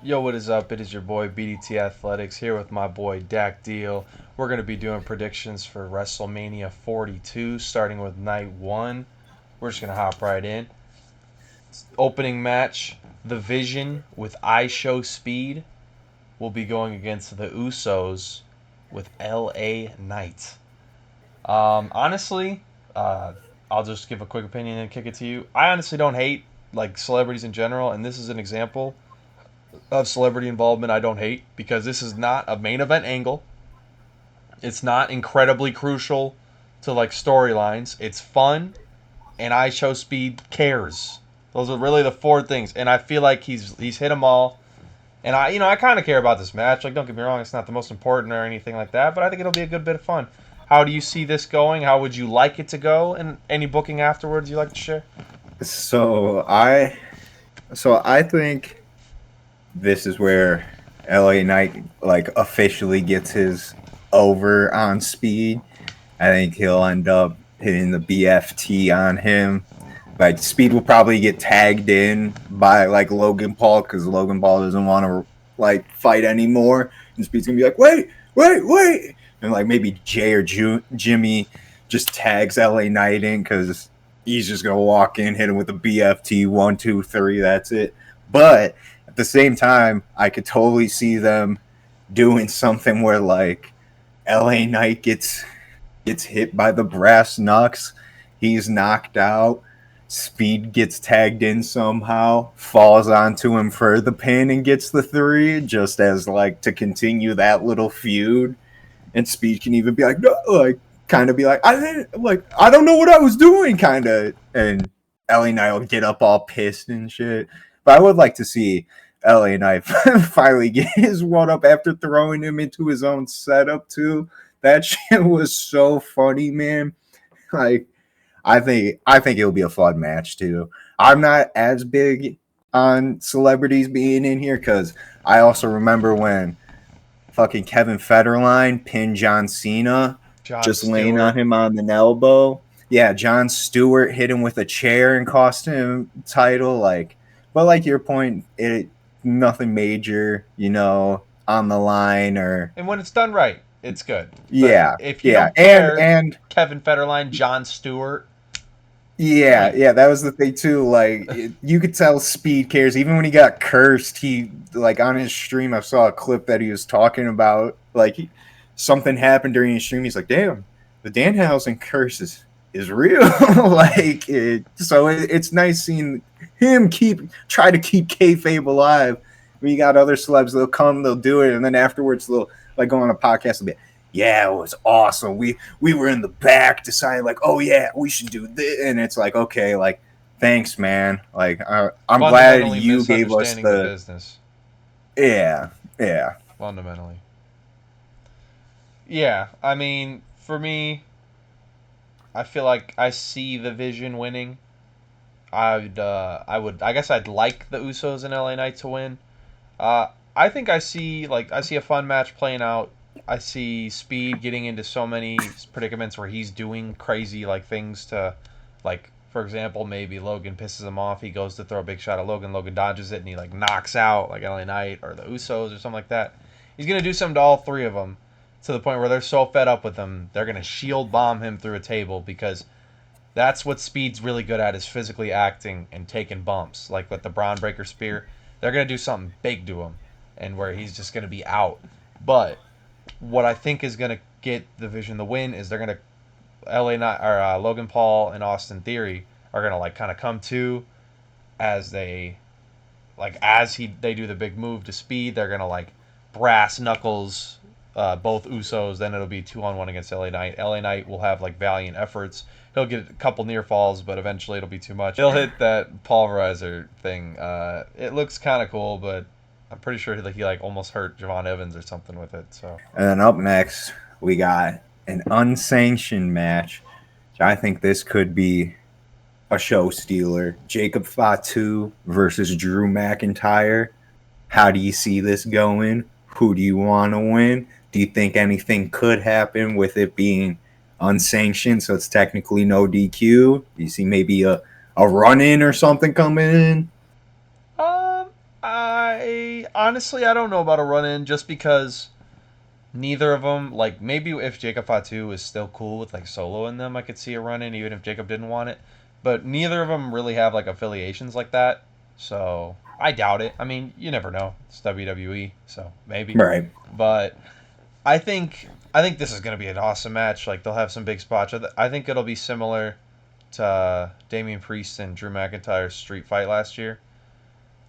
Yo, what is up? It is your boy BDT Athletics here with my boy DakDiehl. We're going to be doing predictions for WrestleMania 42, starting with night one. We're just going to hop right in. Opening match, The Vision with I Show Speed will be going against the Usos with LA Knight. Honestly, uh, I'll just give a quick opinion and kick it to you. I honestly don't hate like celebrities in general, and this is an example of celebrity involvement I don't hate because this is not a main event angle. It's not incredibly crucial to like storylines. It's fun and I Show Speed cares. Those are really the four things, and I feel like he's hit them all. And I kind of care about this match. Like, don't get me wrong, it's not the most important or anything like that, but I think it'll be a good bit of fun. How do you see this going? How would you like it to go? And any booking afterwards you like to share? So I so I think this is where LA Knight like officially gets his over on Speed. I think he'll end up hitting the BFT on him. Like Speed will probably get tagged in by like Logan Paul because Logan Paul doesn't want to like fight anymore, and Speed's gonna be like, wait, and like maybe Jay or Jimmy just tags LA Knight in because he's just gonna walk in, hit him with a BFT 1, 2, 3. That's it. But at the same time, I could totally see them doing something where like LA Knight gets hit by the brass knucks. He's knocked out. Speed gets tagged in somehow, falls onto him for the pin and gets the 3, just as like to continue that little feud. And Speed can even be like, no, like kind of be like, I don't know what I was doing, kind of. And LA Knight will get up all pissed and shit. But I would like to see LA Knight finally get his one up after throwing him into his own setup too. That shit was so funny, man. Like I think it'll be a fun match too. I'm not as big on celebrities being in here because I also remember when fucking Kevin Federline pinned John Cena, John just laying on Stewart. him on the elbow. Yeah, John Stewart hit him with a chair and cost him title. But like your point, it nothing major, on the line or And when it's done right, it's good. But yeah, if you yeah, don't and care, and Kevin Federline, John Stewart, yeah, like yeah, that was the thing too. Like you could tell Speed cares. Even when he got cursed, he like on his stream. I saw a clip that he was talking about. Something happened during his stream. He's like, "Damn, the Danhausen curse is real." It's nice seeing him try to keep kayfabe alive. We got other celebs. They'll come, they'll do it, and then afterwards they'll like go on a podcast and be, yeah, it was awesome. We were in the back deciding like, oh yeah, we should do this, and it's like, okay, like, thanks, man. Like, I'm glad fundamentally you gave us misunderstanding the the business. yeah, yeah. Fundamentally. Yeah, I mean, for me, I feel like I see the Vision winning. I guess I'd like the Usos and LA Knight to win. I think I see a fun match playing out. I see Speed getting into so many predicaments where he's doing crazy like things to, like for example, maybe Logan pisses him off. He goes to throw a big shot at Logan. Logan dodges it and he like knocks out like LA Knight or the Usos or something like that. He's gonna do something to all three of them to the point where they're so fed up with him they're gonna shield bomb him through a table because that's what Speed's really good at is physically acting and taking bumps. Like with the Braun Breaker Spear, they're gonna do something big to him, and where he's just gonna be out. But what I think is gonna get the Vision the win is they're gonna Logan Paul and Austin Theory are gonna like kind of come to as they do the big move to Speed. They're gonna like brass knuckles both Usos. Then it'll be 2-on-1 against LA Knight. LA Knight will have like valiant efforts. He'll get a couple near falls, but eventually it'll be too much. He'll hit that pulverizer thing. It looks kind of cool, but I'm pretty sure he like almost hurt Javon Evans or something with it. So And then up next we got an unsanctioned match. I think this could be a show stealer. Jacob Fatu versus Drew McIntyre. How do you see this going? Who do you want to win? Do you think anything could happen with it being unsanctioned, so it's technically no DQ? Do you see maybe a run in or something coming in? Um, I honestly I don't know about a run in just because neither of them, like, maybe if Jacob Fatu is still cool with like Solo in them, I could see a run in even if Jacob didn't want it. But neither of them really have like affiliations like that, so I doubt it. I mean, you never know. It's WWE, so maybe. Right. But I think this is gonna be an awesome match. Like they'll have some big spots. I think it'll be similar to Damian Priest and Drew McIntyre's street fight last year.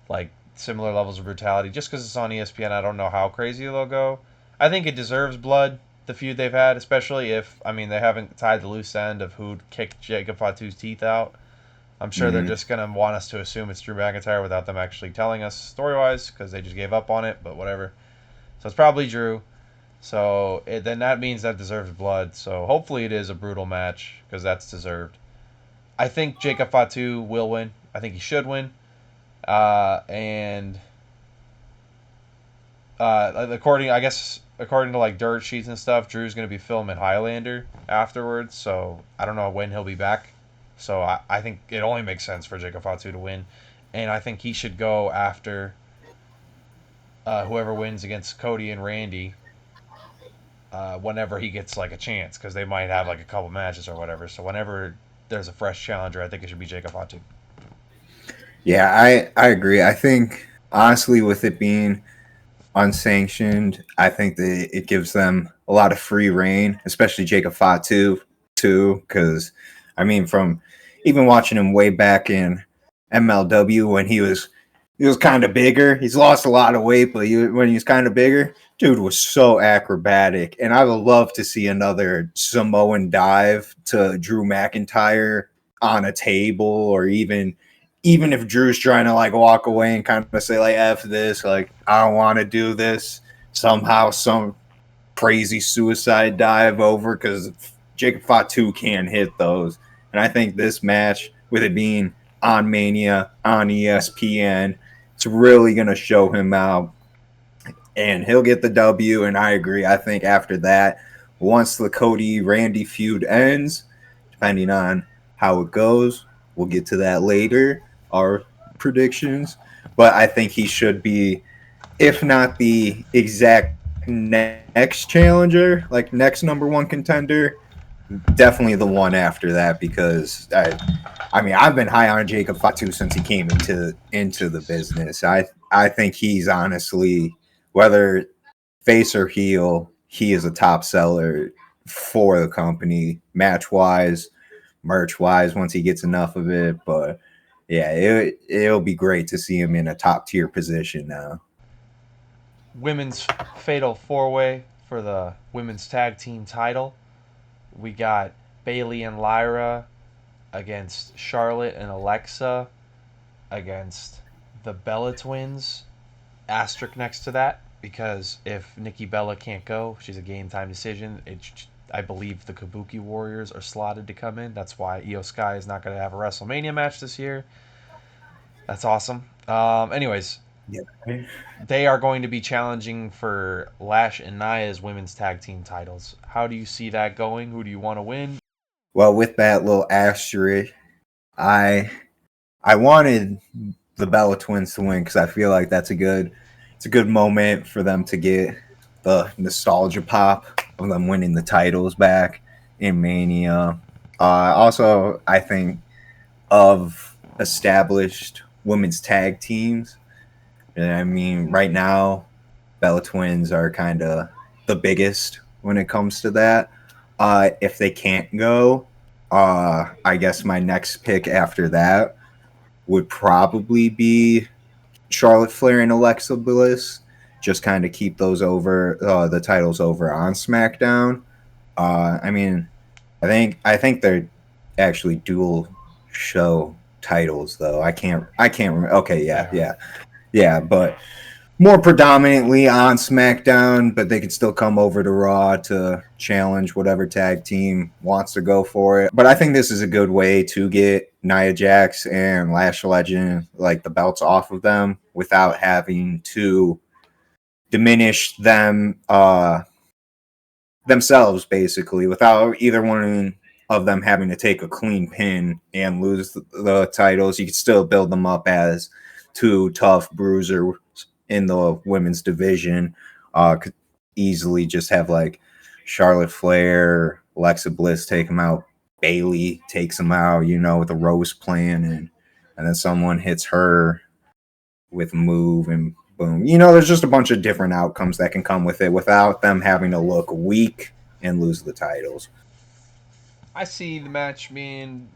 Like similar levels of brutality. Just because it's on ESPN, I don't know how crazy they'll go. I think it deserves blood. The feud they've had, especially if I mean they haven't tied the loose end of who'd kick Jacob Fatu's teeth out. I'm sure they're Hmm. just gonna want us to assume it's Drew McIntyre without them actually telling us story wise because they just gave up on it. But whatever. So it's probably Drew. Then that means that deserves blood. So hopefully it is a brutal match because that's deserved. I think Jacob Fatu will win. I think he should win. And according to like dirt sheets and stuff, Drew's gonna be filming Highlander afterwards. So I don't know when he'll be back. So I think it only makes sense for Jacob Fatu to win, and I think he should go after whoever wins against Cody and Randy. Whenever he gets like a chance, because they might have like a couple matches or whatever. So whenever there's a fresh challenger, I think it should be Jacob Fatu. Yeah, I agree. I think honestly, with it being unsanctioned, I think that it gives them a lot of free reign, especially Jacob Fatu too, because I mean, from even watching him way back in MLW when he was kind of bigger. He's lost a lot of weight, but when he was kind of bigger, dude was so acrobatic. And I would love to see another Samoan dive to Drew McIntyre on a table, or even if Drew's trying to like walk away and kind of say like F this, like I don't want to do this, somehow some crazy suicide dive over, because Jacob Fatu can hit those. And I think this match, with it being on Mania, on ESPN, it's really going to show him out. And he'll get the W. And I agree. I think after that, once the Cody Randy feud ends, depending on how it goes, we'll get to that later, our predictions. But I think he should be, if not the exact next challenger, like next number one contender, definitely the one after that, because I mean I've been high on Jacob Fatu since he came into the business. I think he's honestly, whether face or heel, he is a top seller for the company, match wise, merch wise, once he gets enough of it. But yeah, it'll be great to see him in a top tier position now. Women's fatal four way for the women's tag team title. We got Bailey and Lyra against Charlotte and Alexa against the Bella Twins. Asterisk next to that because if Nikki Bella can't go, she's a game time decision. I believe the Kabuki Warriors are slotted to come in. That's why Io Sky is not going to have a WrestleMania match this year. That's awesome. Anyways, Yeah. they are going to be challenging for Lash and Nia's women's tag team titles. How do you see that going? Who do you want to win? Well, with that little asterisk, I I wanted the Bella Twins to win because I feel like it's a good moment for them to get the nostalgia pop of them winning the titles back in Mania. Also, I think of established women's tag teams. And I mean, right now, Bella Twins are kind of the biggest when it comes to that. If they can't go, I guess my next pick after that would probably be Charlotte Flair and Alexa Bliss. Just kind of keep those over the titles over on SmackDown. I mean, I think they're actually dual show titles though. I can't remember. Okay, They yeah, are. yeah, but more predominantly on SmackDown, but they could still come over to Raw to challenge whatever tag team wants to go for it. But I think this is a good way to get Nia Jax and Lash Legend like the belts off of them without having to diminish them themselves, basically, without either one of them having to take a clean pin and lose the titles. You can still build them up as two tough bruisers in the women's division. Could easily just have like Charlotte Flair, Alexa Bliss take them out. Bailey takes them out, with a Rose plan, and then someone hits her with a move, and boom. There's just a bunch of different outcomes that can come with it without them having to look weak and lose the titles. I see the match being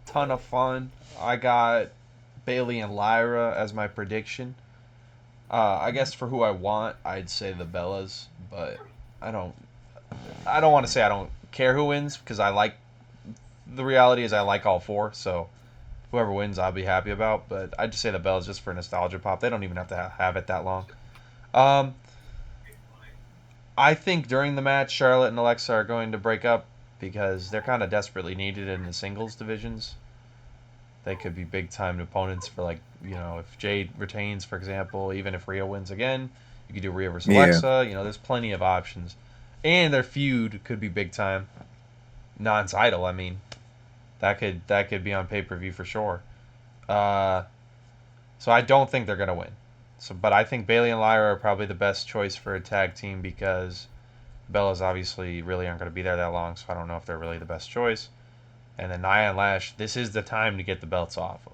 ton of fun. I got Bailey and Lyra as my prediction. I guess for who I want, I'd say the Bellas, but I don't. I don't want to say I don't care who wins because I like. The reality is I like all four, so whoever wins, I'll be happy about. But I'd just say the Bellas just for nostalgia pop. They don't even have to have it that long. Um, I think during the match, Charlotte and Alexa are going to break up because they're kind of desperately needed in the singles divisions. They could be big time opponents for, like, if Jade retains, for example, even if Rhea wins again, you could do Rhea versus Yeah. Alexa. There's plenty of options. And their feud could be big time. Non-title, I mean. That could be on pay-per-view for sure. Uh, so I don't think they're going to win. But I think Bailey and Lyra are probably the best choice for a tag team because Bellas obviously really aren't going to be there that long, so I don't know if they're really the best choice. And then Nia and Lash, this is the time to get the belts off them.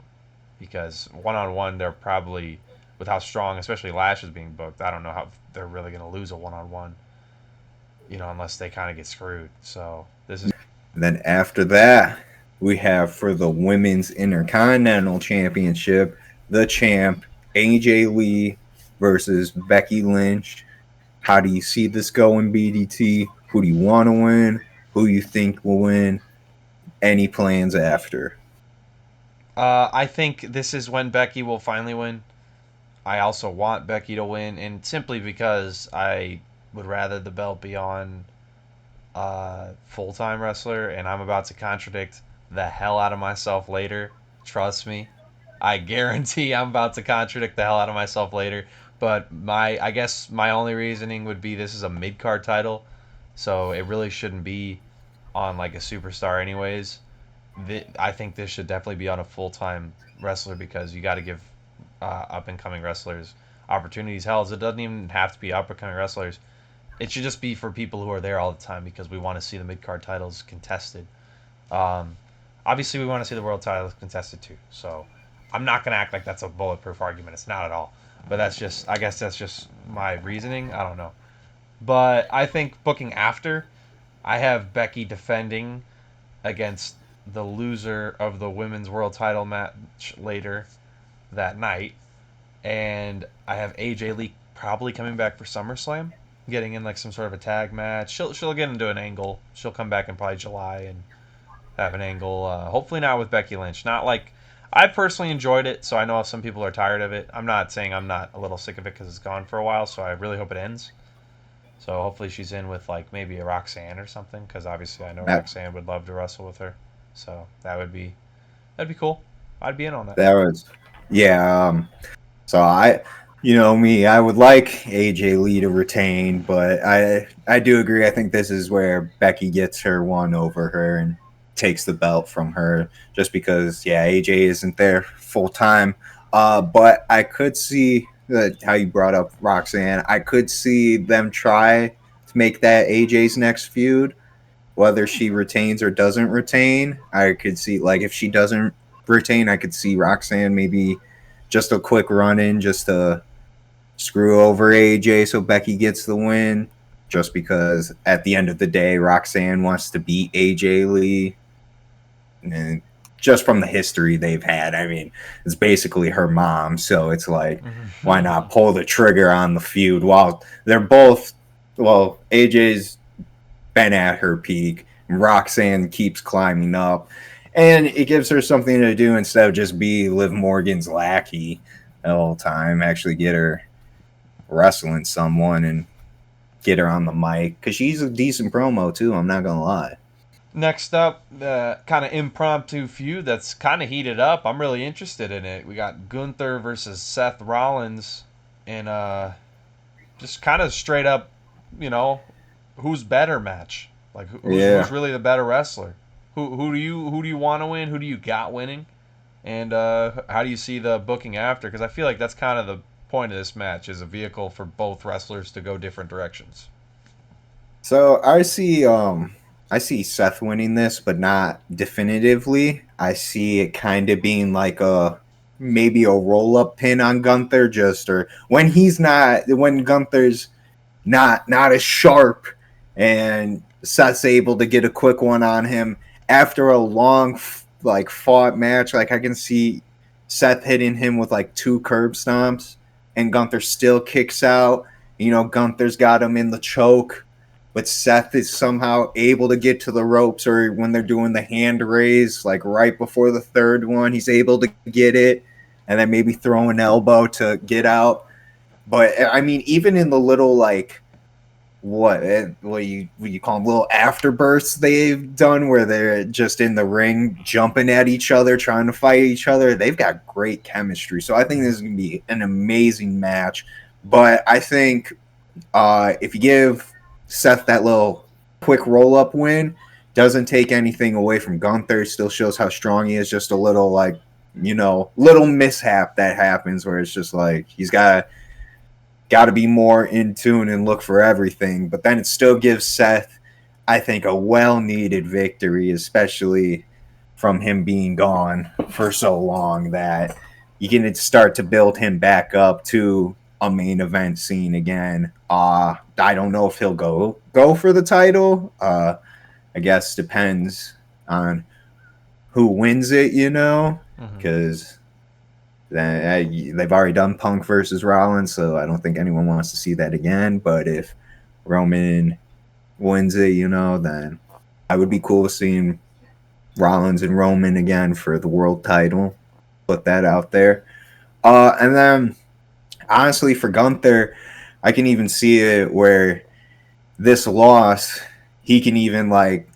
Because one-on-one, they're probably, with how strong, especially Lash is being booked, I don't know how they're really going to lose a one-on-one, unless they kind of get screwed. So this is... Then after that, we have for the Women's Intercontinental Championship, the champ, AJ Lee versus Becky Lynch. How do you see this going, BDT? Who do you want to win? Who you think will win? Any plans after? I think this is when Becky will finally win. I also want Becky to win, and simply because I would rather the belt be on full-time wrestler, and I'm about to contradict the hell out of myself later. Trust me. I guarantee I'm about to contradict the hell out of myself later. But I guess my only reasoning would be this is a mid-card title, so it really shouldn't be on like a superstar anyways. I think this should definitely be on a full-time wrestler because you got to give up-and-coming wrestlers opportunities. Hell, it doesn't even have to be up-and-coming wrestlers. It should just be for people who are there all the time because we want to see the mid-card titles contested. Um, Obviously, we want to see the world titles contested too. So I'm not going to act like that's a bulletproof argument. It's not at all. But I guess that's just my reasoning. I don't know. But I think booking after, I have Becky defending against the loser of the women's world title match later that night. And I have AJ Lee probably coming back for SummerSlam, getting in like some sort of a tag match. She'll get into an angle. She'll come back in probably July and have an angle. Hopefully not with Becky Lynch. Not like I personally enjoyed it, so I know some people are tired of it. I'm not saying I'm not a little sick of it because it's gone for a while, so I really hope it ends. So hopefully she's in with like maybe a Roxanne or something, because obviously I know That Roxanne would love to wrestle with her. So that'd be cool. I'd be in on that. that was yeah. So me, I would like AJ Lee to retain, but I do agree. I think this is where Becky gets her one over her and takes the belt from her, just because AJ isn't there full time. But I could see how you brought up Roxanne. I could see them try to make that AJ's next feud, whether she retains or doesn't retain. I could see, like, if she doesn't retain, I could see Roxanne maybe just a quick run in just to screw over AJ so Becky gets the win. Just because at the end of the day, Roxanne wants to beat AJ Lee. And just from the history they've had, I mean, it's basically her mom. So it's like, why not pull the trigger on the feud while they're both, well, AJ's been at her peak. Roxanne keeps climbing up. And it gives her something to do instead of just be Liv Morgan's lackey the whole time. Actually get her wrestling someone and get her on the mic. Because she's a decent promo, too. I'm not going to lie. Next up, the kind of impromptu feud that's kind of heated up. I'm really interested in it. We got Gunther versus Seth Rollins in just kind of straight up, who's better match. Like who's really the better wrestler? Who do you want to win? Who do you got winning? And how do you see the booking after? Because I feel like that's kind of the point of this match is a vehicle for both wrestlers to go different directions. So I see Seth winning this, but not definitively. I see it kind of being like a maybe a roll up pin on Gunther, just or when Gunther's not as sharp, and Seth's able to get a quick one on him after a long like fought match. Like I can see Seth hitting him with like two curb stomps, and Gunther still kicks out. Gunther's got him in the choke, but Seth is somehow able to get to the ropes, or when they're doing the hand raise, like right before the third one, he's able to get it, and then maybe throw an elbow to get out. But I mean, even in the little like what you call them, little afterbursts they've done where they're just in the ring jumping at each other, trying to fight each other, they've got great chemistry. So I think this is going to be an amazing match. But I think if you give Seth that little quick roll up win, doesn't take anything away from Gunther, still shows how strong he is. Just a little like little mishap that happens where it's just like he's got to be more in tune and look for everything. But then it still gives Seth, I think, a well-needed victory, especially from him being gone for so long, that you can start to build him back up to a main event scene again. I don't know if he'll go for the title. I guess depends on who wins it, because they've already done Punk versus Rollins, so I don't think anyone wants to see that again. But if Roman wins it, then I would be cool with seeing Rollins and Roman again for the world title. Put that out there. And then, honestly, for Gunther, I can even see it where this loss, he can even like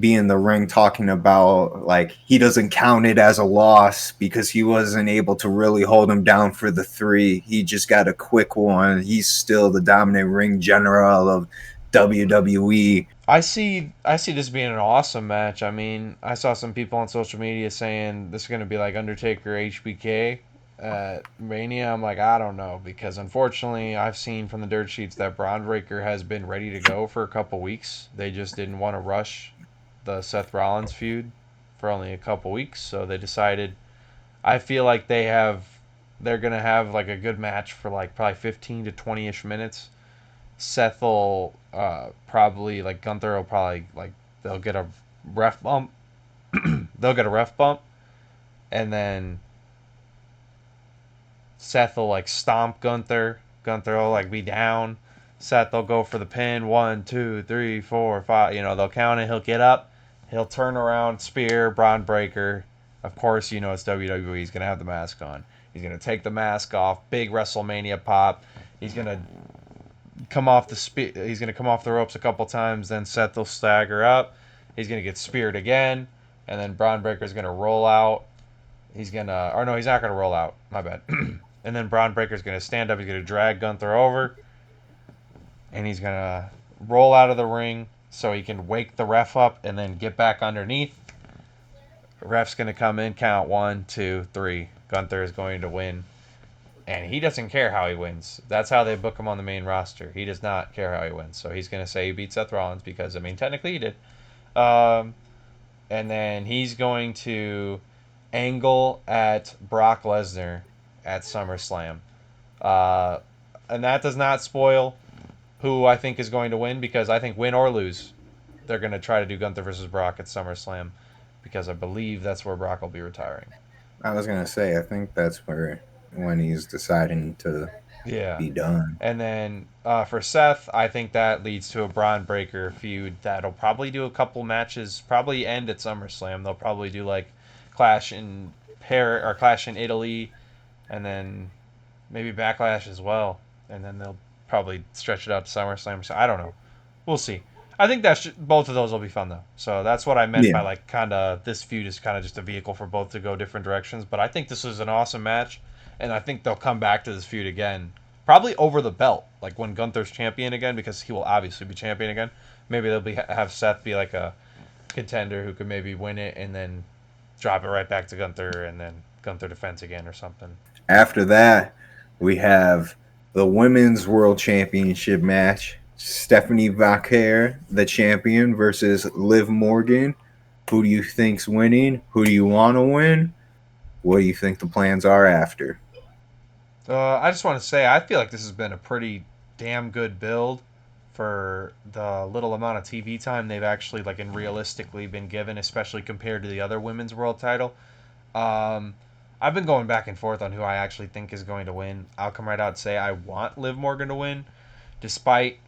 be in the ring talking about like he doesn't count it as a loss because he wasn't able to really hold him down for the 3. He just got a quick one. He's still the dominant ring general of WWE. I see this being an awesome match. I mean, I saw some people on social media saying this is going to be like Undertaker HBK at Mania. I'm like, I don't know, because unfortunately, I've seen from the dirt sheets that Braun Breaker has been ready to go for a couple weeks. They just didn't want to rush the Seth Rollins feud for only a couple weeks, so they decided. I feel like they're gonna have like a good match for like probably 15 to 20ish minutes. Seth will probably like Gunther will probably like they'll get a ref bump. They'll get a ref bump, and then Seth will like stomp Gunther. Gunther will like be down. Seth will go for the pin. 1, 2, 3, 4, 5. They'll count it. He'll get up. He'll turn around, spear, Braun Breaker. Of course, it's WWE. He's gonna have the mask on. He's gonna take the mask off. Big WrestleMania pop. He's gonna He's gonna come off the ropes a couple times. Then Seth will stagger up. He's gonna get speared again, and then Braun Breaker's gonna roll out. He's gonna, or no, he's not gonna roll out. My bad. And then Braun Breaker's gonna stand up. He's gonna drag Gunther over, and he's gonna roll out of the ring so he can wake the ref up and then get back underneath. The ref's gonna come in, count 1, 2, 3. Gunther is going to win, and he doesn't care how he wins. That's how they book him on the main roster. He does not care how he wins, so he's gonna say he beat Seth Rollins because I mean technically he did. Um, and then he's going to angle at Brock Lesnar at SummerSlam. Uh, and that does not spoil who I think is going to win, because I think win or lose, they're going to try to do Gunther versus Brock at SummerSlam, because I believe that's where Brock will be retiring. I was gonna say, I think that's when he's deciding to Yeah. be done. And then for Seth, I think that leads to a Braun Breaker feud that'll probably do a couple matches, probably end at SummerSlam. They'll probably do like Clash in Clash in Italy, and then maybe Backlash as well, and then they'll probably stretch it out to SummerSlam. So I don't know. We'll see. I think both of those will be fun though. So that's what I meant by Yeah. like kind of this feud is kind of just a vehicle for both to go different directions. But I think this was an awesome match, and I think they'll come back to this feud again, probably over the belt, like when Gunther's champion again, because he will obviously be champion again. Maybe they'll have Seth be like a contender who could maybe win it and then drop it right back to Gunther, and then Gunther defends again or something. After that, we have the Women's World Championship match. Stephanie Vaquer, the champion, versus Liv Morgan. Who do you think's winning? Who do you want to win? What do you think the plans are after? I just want to say I feel like this has been a pretty damn good build for the little amount of TV time they've actually like and realistically been given, especially compared to the other women's world title. Um, I've been going back and forth on who I actually think is going to win. I'll come right out and say I want Liv Morgan to win, despite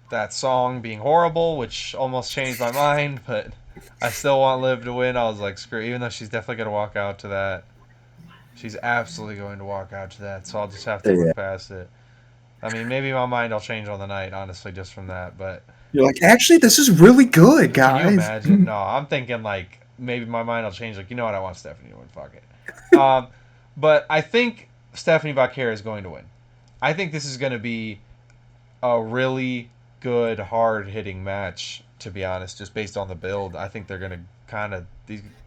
that song being horrible, which almost changed my mind. But I still want Liv to win. I was like, screw, even though she's definitely gonna walk out to that. She's absolutely going to walk out to that, so I'll just have to Yeah. look past it. I mean, maybe my mind will change on the night, honestly, just from that. But You're like, actually, this is really good, can you guys. imagine? No, I'm thinking like maybe my mind will change. Like, you know what? I want Stephanie to win. Fuck it. But I think Stephanie Vaquer is going to win. I think this is going to be a really good, hard hitting match. To be honest, just based on the build, I think they're going to kind of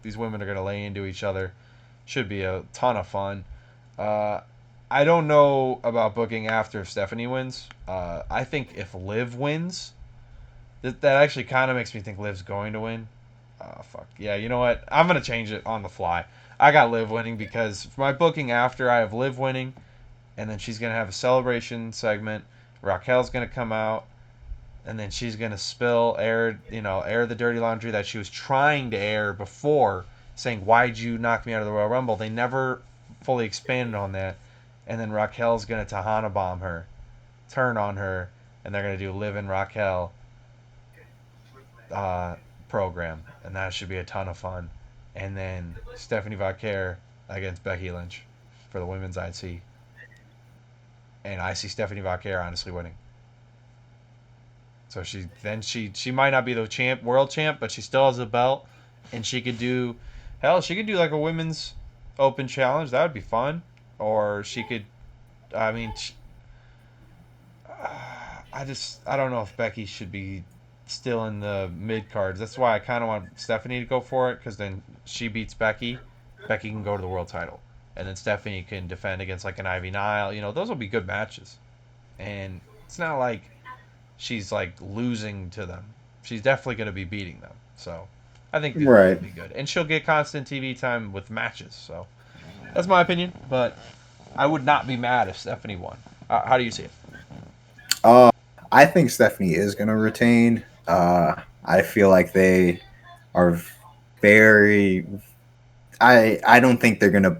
these women are going to lay into each other. Should be a ton of fun. Uh, I don't know about booking after if Stephanie wins. I think if Liv wins, that actually kind of makes me think Liv's going to win. Fuck. Yeah, you know what? I'm going to change it on the fly. I got Liv winning because for my booking after, I have Liv winning, and then she's going to have a celebration segment. Raquel's going to come out, and then she's going to air the dirty laundry that she was trying to air before, saying, "Why'd you knock me out of the Royal Rumble?" They never fully expanded on that. And then Raquel's going to Tahana bomb her, turn on her, and they're going to do Liv and Raquel uh, program, and that should be a ton of fun. And then Stephanie Vaquer against Becky Lynch for the women's IC, and I see Stephanie Vaquer honestly winning. So she might not be the world champ, but she still has a belt, and she could do, hell, she could do like a women's open challenge. That would be fun. Or she could, I mean, I don't know if Becky should be still in the mid cards. That's why I kind of want Stephanie to go for it, because then she beats Becky. Becky can go to the world title, and then Stephanie can defend against like an Ivy Nile. Those will be good matches, and it's not like she's like losing to them. She's definitely going to be beating them. So I think it'll Right. be good, and she'll get constant TV time with matches. So that's my opinion, but I would not be mad if Stephanie won. How do you see it? Uh, I think Stephanie is going to retain. I feel like they are very. I don't think they're going to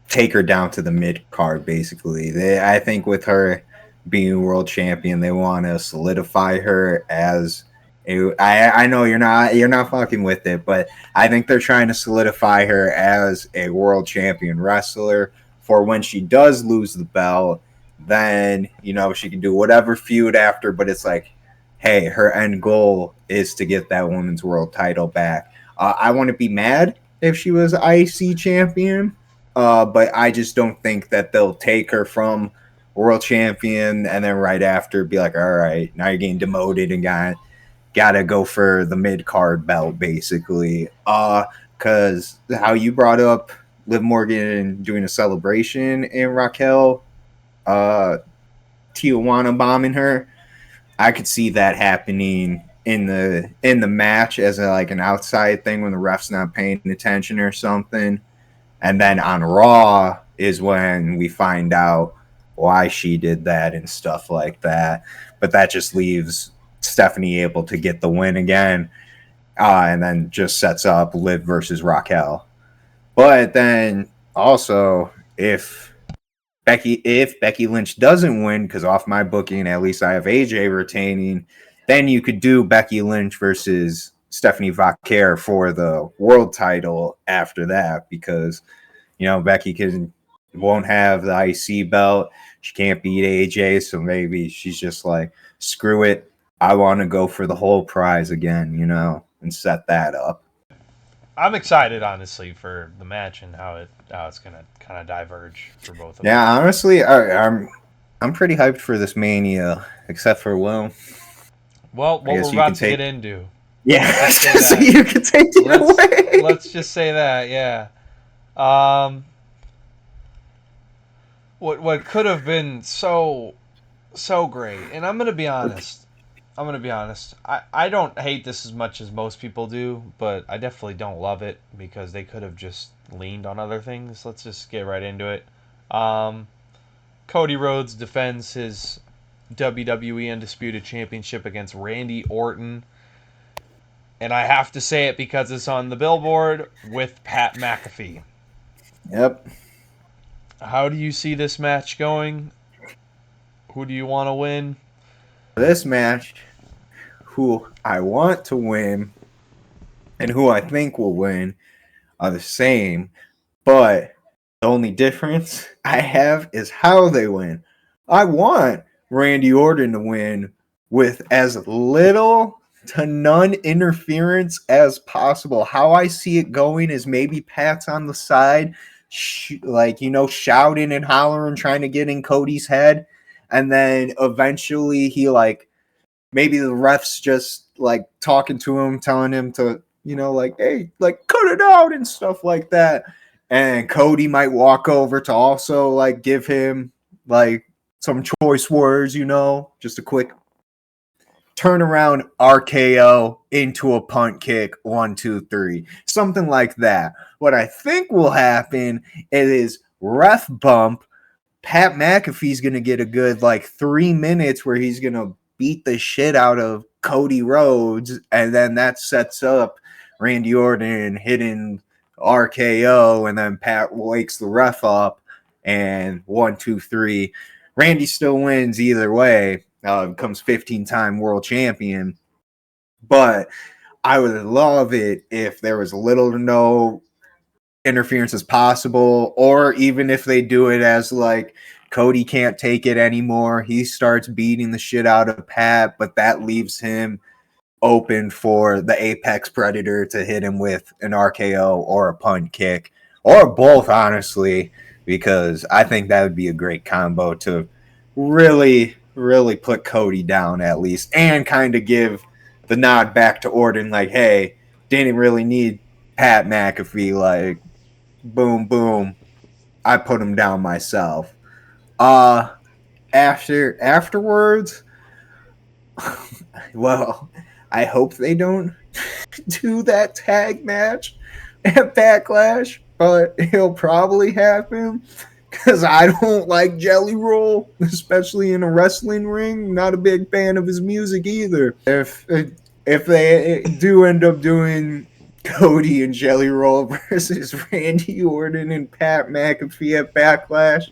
take her down to the mid card. Basically, I think with her being world champion, they want to solidify her as. I know you're not fucking with it, but I think they're trying to solidify her as a world champion wrestler for when she does lose the belt. Then she can do whatever feud after, but it's like, hey, her end goal is to get that women's world title back. I want to be mad if she was IC champion, but I just don't think that they'll take her from world champion and then right after be like, all right, now you're getting demoted and gotta go for the mid card belt basically. Because how you brought up Liv Morgan doing a celebration and Raquel, uh, Tijuana bombing her, I could see that happening in the match as like an outside thing when the ref's not paying attention or something. And then on Raw is when we find out why she did that and stuff like that. But that just leaves Stephanie able to get the win again, and then just sets up Liv versus Raquel. But then also, if Becky Lynch doesn't win, because off my booking, at least I have AJ retaining, then you could do Becky Lynch versus Stephanie Vaquer for the world title after that, because Becky won't have the IC belt. She can't beat AJ, so maybe she's just like, screw it. I want to go for the whole prize again, and set that up. I'm excited, honestly, for the match and how it's gonna kind of diverge for both of them. Yeah, honestly, I'm pretty hyped for this Mania, except for Will. Well, I what we're guess you can about to take. get into. Yeah, Let's just so say you can take that. it away. Let's just say that. Yeah. Um, what could have been so great. And I'm gonna be honest. I don't hate this as much as most people do, but I definitely don't love it because they could have just leaned on other things. Let's just get right into it. Um, Cody Rhodes defends his WWE Undisputed Championship against Randy Orton. And I have to say it because it's on the billboard with Pat McAfee. Yep. How do you see this match going? Who do you want to win? This match, who I want to win and who I think will win are the same, but the only difference I have is how they win. I want Randy Orton to win with as little to none interference as possible. How I see it going is maybe Pat's on the side, shouting and hollering, trying to get in Cody's head. And then eventually maybe the refs just talking to him, telling him to, hey, cut it out and stuff like that. And Cody might walk over to also give him some choice words, just a quick turnaround RKO into a punt kick, 1, 2, 3, something like that. What I think will happen is ref bump. Pat McAfee's gonna get a good 3 minutes where he's gonna beat the shit out of Cody Rhodes, and then that sets up Randy Orton hitting RKO, and then Pat wakes the ref up, and 1, 2, 3. Randy still wins either way. Becomes 15-time world champion. But I would love it if there was little to no interference as possible, or even if they do it as Cody can't take it anymore, he starts beating the shit out of Pat, but that leaves him open for the apex predator to hit him with an RKO or a punt kick, or both, honestly, because I think that would be a great combo to really put Cody down at least, and kind of give the nod back to Orton, hey, didn't really need Pat McAfee, boom, boom, I put him down myself. Afterwards, well, I hope they don't do that tag match at Backlash, but it'll probably happen because I don't like Jelly Roll, especially in a wrestling ring. Not a big fan of his music either. If they do end up doing Cody and Jelly Roll versus Randy Orton and Pat McAfee at Backlash,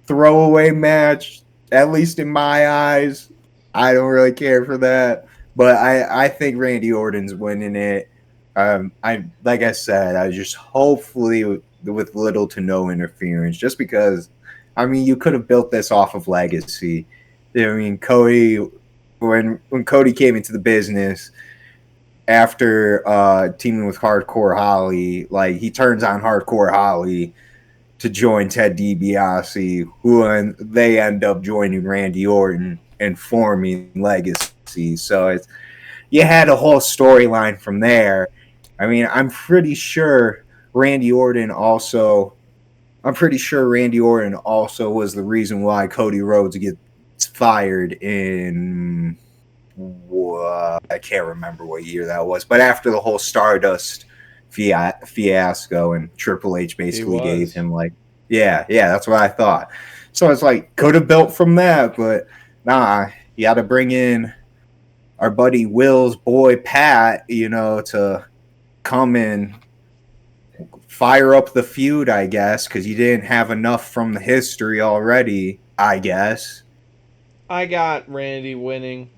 throwaway match, at least in my eyes. I don't really care for that, but I think Randy Orton's winning it. Like I said, I just hopefully with little to no interference, just because. I mean, you could have built this off of legacy. I mean, Cody, when Cody came into the business after teaming with Hardcore Holly, he turns on Hardcore Holly to join Ted DiBiase, who they end up joining Randy Orton and forming Legacy. So you had a whole storyline from there. I mean, I'm pretty sure Randy Orton also was the reason why Cody Rhodes gets fired in I can't remember what year that was, but after the whole Stardust fiasco, and Triple H basically gave him yeah, that's what I thought. So it's could have built from that, but nah, you got to bring in our buddy Will's boy Pat, to come in, fire up the feud, I guess, because you didn't have enough from the history already, I guess. I got Randy winning.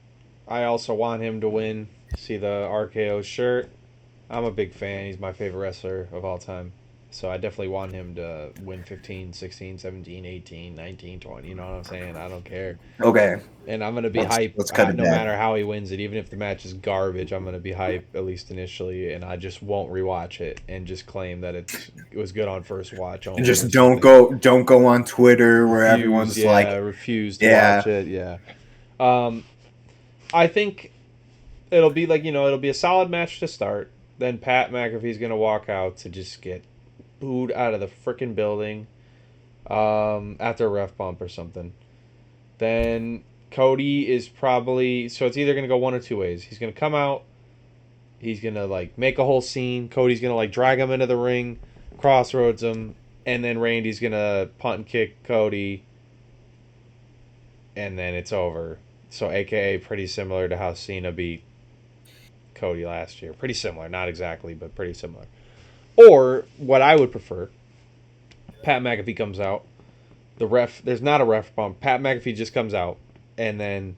I also want him to win. See the RKO shirt. I'm a big fan. He's my favorite wrestler of all time. So I definitely want him to win 15, 16, 17, 18, 19, 20. You know what I'm saying? I don't care. Okay. And I'm going to be hype no matter how he wins it. Even if the match is garbage, I'm going to be hype, at least initially. And I just won't rewatch it and just claim that it was good on first watch only. Just don't go on Twitter where everyone's refuse to watch it. Yeah. I think it'll be it'll be a solid match to start. Then Pat McAfee's going to walk out to just get booed out of the freaking building. after a ref bump or something. Then Cody is probably, so it's either gonna go one or two ways. He's gonna come out. He's gonna like make a whole scene. Cody's gonna like drag him into the ring, crossroads him, and then Randy's gonna punt and kick Cody, and then it's over. So AKA pretty similar to how Cena beat Cody last year. Pretty similar, not exactly, but pretty similar. Or what I would prefer, Pat McAfee comes out. There's not a ref bump. Pat McAfee just comes out, and then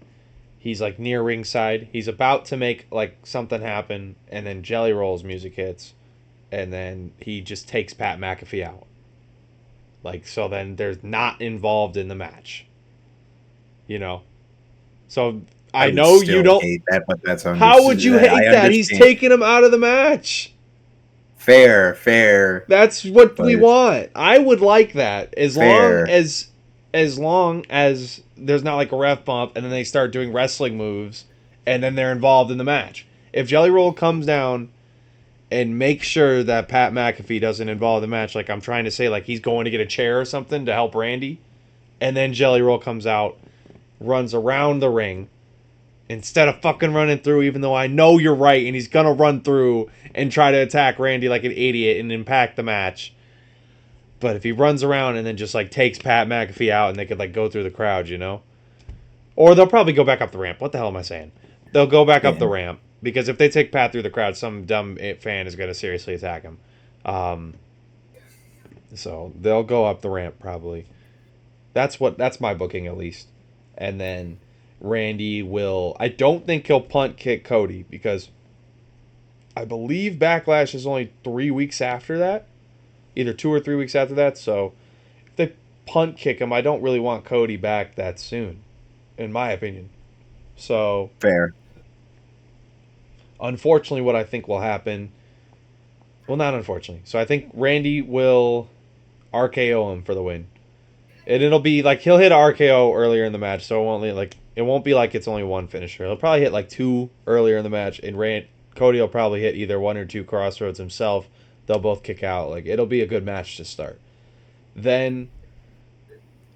he's like near ringside. He's about to make like something happen, and then Jelly Roll's music hits, and then he just takes Pat McAfee out. Like, so then there's not involved in the match. You know? So I I would know you still don't. hate that, but that's How would you hate I that? He's understand. taking him out of the match. Fair, That's what we but want. I would like that fair. as long as there's not like a ref bump and then they start doing wrestling moves and then they're involved in the match. If Jelly Roll comes down and makes sure that Pat McAfee doesn't involve the match, like I'm trying to say, like he's going to get a chair or something to help Randy, and then Jelly Roll comes out, runs around the ring instead of fucking running through, even though I know you're right and he's gonna run through and try to attack Randy like an idiot and impact the match. But if he runs around and then just like takes Pat McAfee out and they could like go through the crowd, you know? Or they'll probably go back up the ramp. What the hell am I saying? They'll go back up Yeah. the ramp because if they take Pat through the crowd, some dumb fan is going to seriously attack him. So they'll go up the ramp probably. That's my booking at least. And then Randy will. I don't think he'll punt kick Cody because I believe Backlash is only 3 weeks after that, either 2 or 3 weeks after that. So if they punt kick him, I don't really want Cody back that soon, in my opinion. So Fair. unfortunately, what I think will happen. Well, not unfortunately. So I think Randy will RKO him for the win. And it'll be like he'll hit RKO earlier in the match, so it won't be like it's only one finisher. He'll probably hit like two earlier in the match, and Cody will probably hit either one or two crossroads himself. They'll both kick out. Like it'll be a good match to start. Then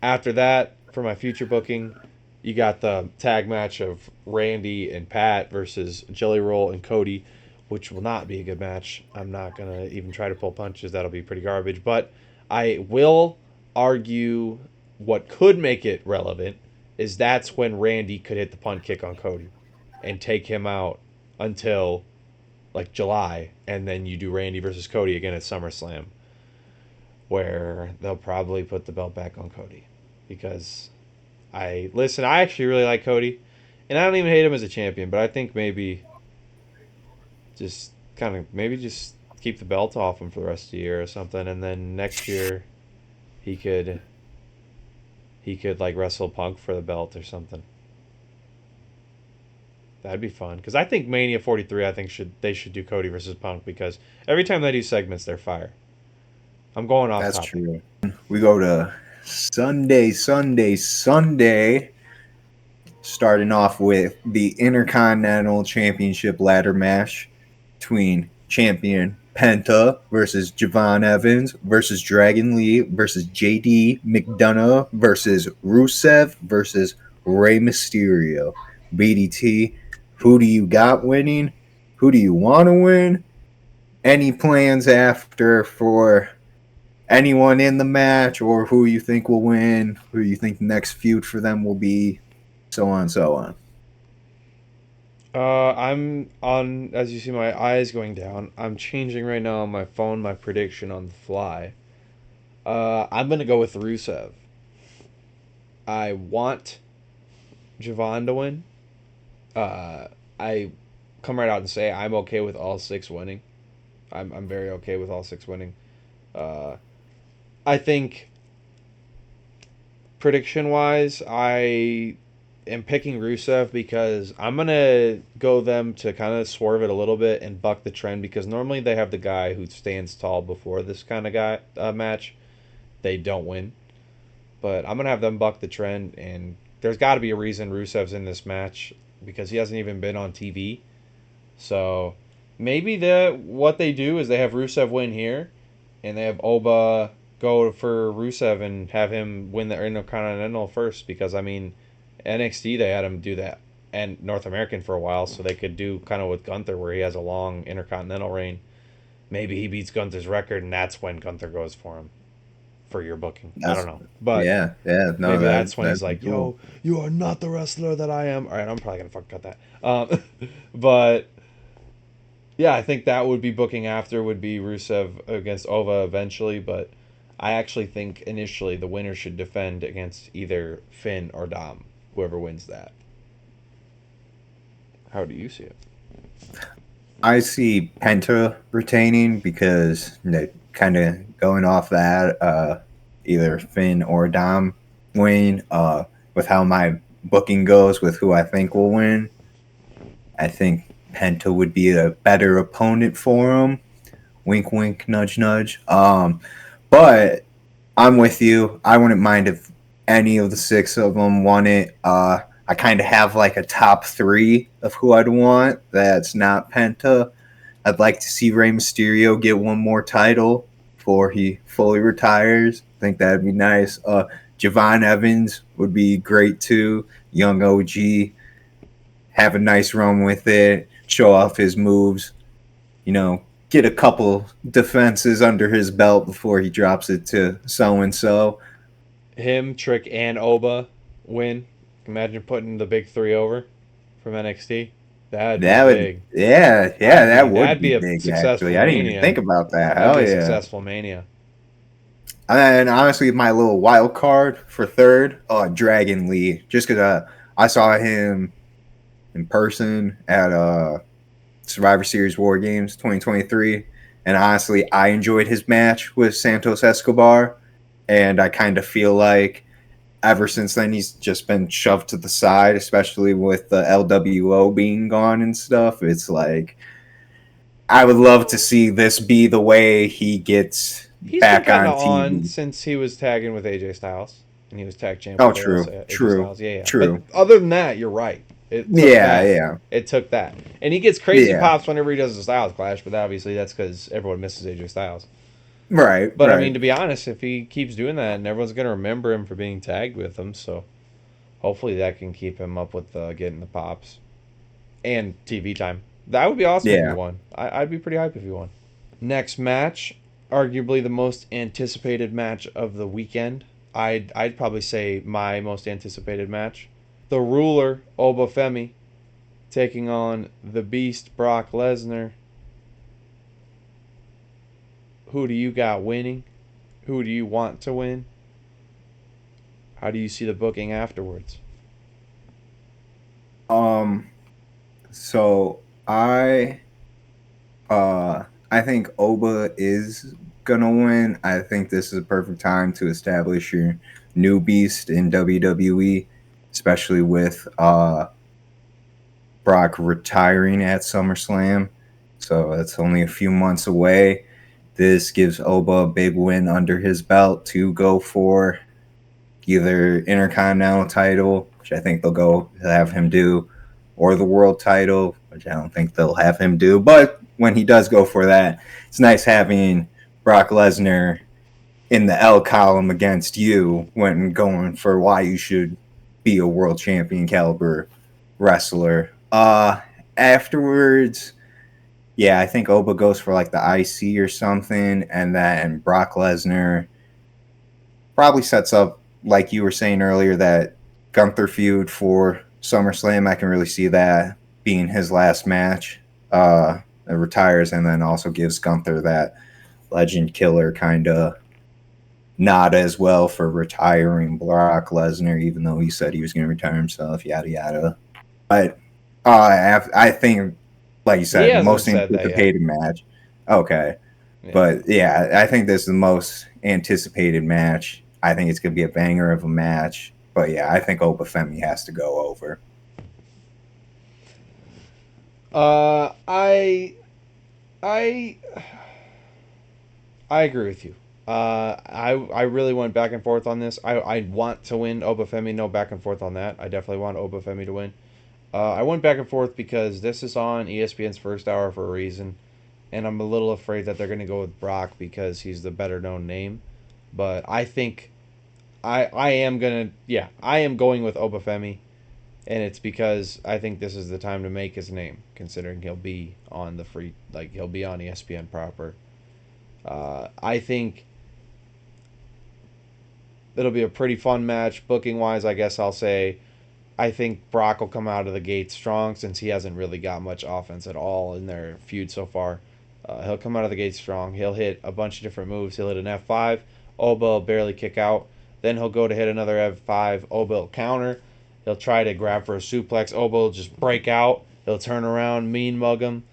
after that, for my future booking, you got the tag match of Randy and Pat versus Jelly Roll and Cody, which will not be a good match. I'm not gonna even try to pull punches. That'll be pretty garbage. But I will argue what could make it relevant is that's when Randy could hit the punt kick on Cody and take him out until like July, and then you do Randy versus Cody again at SummerSlam, where they'll probably put the belt back on Cody because I actually really like Cody, and I don't even hate him as a champion, but I think maybe just keep the belt off him for the rest of the year or something, and then next year he could like wrestle Punk for the belt or something. That'd be fun because I think Mania 43. I think they should do Cody versus Punk because every time they do segments, they're fire. I'm going off That's topic. true. We go to Sunday. Starting off with the Intercontinental Championship ladder match between champion Penta versus Javon Evans versus Dragon Lee versus JD McDonough versus Rusev versus Rey Mysterio. BDT, who do you got winning? Who do you want to win? Any plans after for anyone in the match, or who you think will win? Who you think the next feud for them will be? So on and so on. I'm on, as you see my eyes going down. I'm changing right now on my phone my prediction on the fly. I'm gonna go with Rusev. I want Javon to win. I come right out and say I'm okay with all six winning. I'm very okay with all six winning. Uh, I think prediction wise, I am picking Rusev because I'm gonna go them to kind of swerve it a little bit and buck the trend because normally they have the guy who stands tall before this kind of guy match. They don't win, but I'm gonna have them buck the trend, and there's got to be a reason Rusev's in this match because he hasn't even been on TV. So maybe what they do is they have Rusev win here, and they have Oba go for Rusev and have him win the Intercontinental first, because I mean, NXT they had him do that and North American for a while, so they could do kind of with Gunther where he has a long Intercontinental reign. Maybe he beats Gunther's record, and that's when Gunther goes for him for your booking. I don't That's know, but yeah, yeah. No, maybe that's when he's that'd be like, cool. "Yo, you are not the wrestler that I am." All right, I'm probably gonna fucking cut that. But yeah, I think that would be booking after would be Rusev against Ova eventually, but I actually think initially the winner should defend against either Finn or Dom, whoever wins that. How do you see it? I see Penta retaining because kind of going off that, either Finn or Dom win. With how my booking goes with who I think will win, I think Penta would be a better opponent for him. Wink, wink, nudge, nudge. But I'm with you. I wouldn't mind if any of the six of them won it. I kind of have like a top three of who I'd want. That's not Penta. I'd like to see Rey Mysterio get one more title before he fully retires. I think that'd be nice. Javon Evans would be great too. Young OG, have a nice run with it, show off his moves, get a couple defenses under his belt before he drops it to so and so. Him, Trick, and Oba win. Imagine putting the big three over from NXT. That'd be That would, big. yeah, that would That'd be be a big successful actually. I didn't even mania. think about that. That'd be Hell a yeah. successful mania. And honestly, my little wild card for third, Dragon Lee, just because I saw him in person at Survivor Series War Games 2023, and honestly, I enjoyed his match with Santos Escobar, and I kind of feel like ever since then he's just been shoved to the side, especially with the LWO being gone and stuff. It's like I would love to see this be the way he gets He's been back kind on of on TV. since he was tagging with AJ Styles, and he was tag champ Oh, with true, AJ true, Styles. Yeah, yeah. But true. other than that, you're right. It took Yeah, that. yeah, It took that, and he gets crazy yeah. pops whenever he does the Styles Clash. But obviously, that's because everyone misses AJ Styles. Right, But I mean, right. to be honest, if he keeps doing that, and everyone's gonna remember him for being tagged with him, so hopefully that can keep him up with getting the pops and TV time. That would be awesome if he Yeah. won. I'd be pretty hyped if he won. Next match, arguably the most anticipated match of the weekend. I'd probably say my most anticipated match. The Ruler, Obafemi, taking on the Beast, Brock Lesnar. Who do you got winning? Who do you want to win? How do you see the booking afterwards? Um. So I think Oba is gonna win. I think this is a perfect time to establish your new beast in WWE, especially with Brock retiring at SummerSlam. So that's only a few months away. This gives Oba a big win under his belt to go for either Intercontinental title, which I think they'll go have him do, or the world title, which I don't think they'll have him do. But when he does go for that, it's nice having Brock Lesnar in the L column against you when going for why you should be a world champion caliber wrestler. Afterwards, yeah, I think Oba goes for like the IC or something, and then Brock Lesnar probably sets up, like you were saying earlier, that Gunther feud for SummerSlam. I can really see that being his last match. Retires and then also gives Gunther that legend killer kind of nod as well for retiring Brock Lesnar, even though he said he was going to retire himself, yada yada. But I think, like you He said, hasn't most said that yet. anticipated match. Okay, Yeah. but yeah, I think this is the most anticipated match. I think it's going to be a banger of a match. But yeah, I think Obafemi has to go over. Uh, I I I agree with you. I really went back and forth on this. I want to win Obafemi. No back and forth on that. I definitely want Obafemi to win. I went back and forth because this is on ESPN's first hour for a reason, and I'm a little afraid that they're going to go with Brock because he's the better known name. But I think I am going with Obafemi, and it's because I think this is the time to make his name, considering he'll be on he'll be on ESPN proper. I think it'll be a pretty fun match booking wise. I guess I'll say I think Brock will come out of the gate strong since he hasn't really got much offense at all in their feud so far. He'll come out of the gate strong. He'll hit a bunch of different moves. He'll hit an F5. Oba will barely kick out. Then he'll go to hit another F5. Oba will counter. He'll try to grab for a suplex. Oba will just break out. He'll turn around, mean mug him,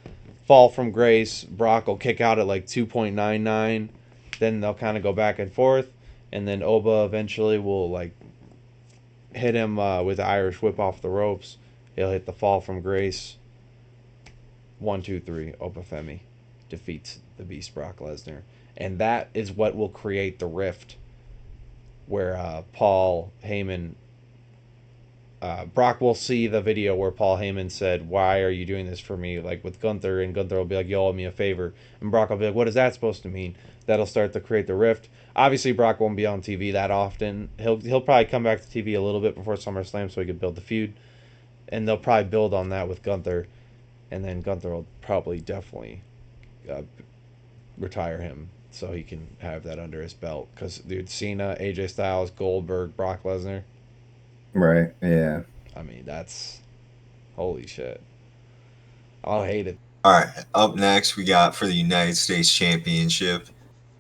fall from grace. Brock will kick out at like 2.99. Then they'll kind of go back and forth. And then Oba eventually will like hit him with the Irish whip off the ropes. He'll hit the fall from grace. 1, 2, 3. Obafemi defeats the Beast Brock Lesnar, and that is what will create the rift where Paul Heyman. Brock will see the video where Paul Heyman said, "Why are you doing this for me?" Like with Gunther, and Gunther will be like, "You owe me a favor," and Brock will be like, "What is that supposed to mean?" That'll start to create the rift. Obviously, Brock won't be on TV that often. He'll probably come back to TV a little bit before SummerSlam so he can build the feud, and they'll probably build on that with Gunther, and then Gunther will probably definitely uh, retire him so he can have that under his belt. Because dude, Cena, AJ Styles, Goldberg, Brock Lesnar. Right. Yeah. I mean, that's holy shit. I'll hate it. All right, up next we got for the United States Championship,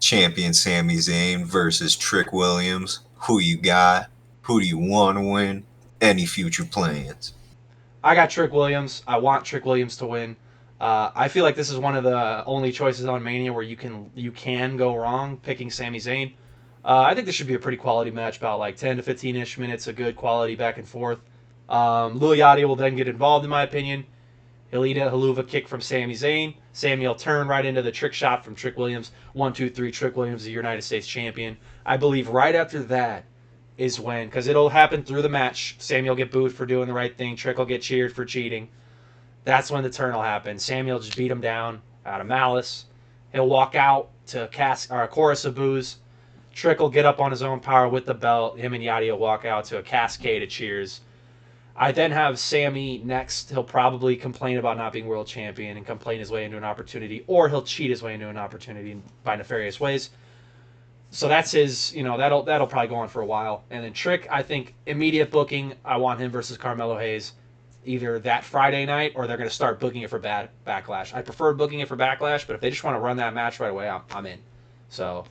champion Sami Zayn versus Trick Williams. Who you got? Who do you want to win? Any future plans? I got Trick Williams. I want Trick Williams to win. I feel like this is one of the only choices on Mania where you can go wrong picking Sami Zayn. I think this should be a pretty quality match, about like 10 to 15-ish minutes of good quality back and forth. Lil Yachty will then get involved, in my opinion. He'll eat a haluva kick from Sami Zayn. Sami will turn right into the trick shot from Trick Williams. 1, 2, 3. Trick Williams, the United States champion. I believe right after that is when, because it'll happen through the match. Sami will get booed for doing the right thing. Trick will get cheered for cheating. That's when the turn will happen. Sami will just beat him down out of malice. He'll walk out to a chorus of boos. Trick will get up on his own power with the belt. Him and Yachty will walk out to a cascade of cheers. I then have Sami next. He'll probably complain about not being world champion and complain his way into an opportunity, or he'll cheat his way into an opportunity by nefarious ways. So that's his, that'll probably go on for a while. And then Trick, I think immediate booking. I want him versus Carmelo Hayes, either that Friday night or they're going to start booking it for Backlash. I prefer booking it for Backlash, but if they just want to run that match right away, I'm in. So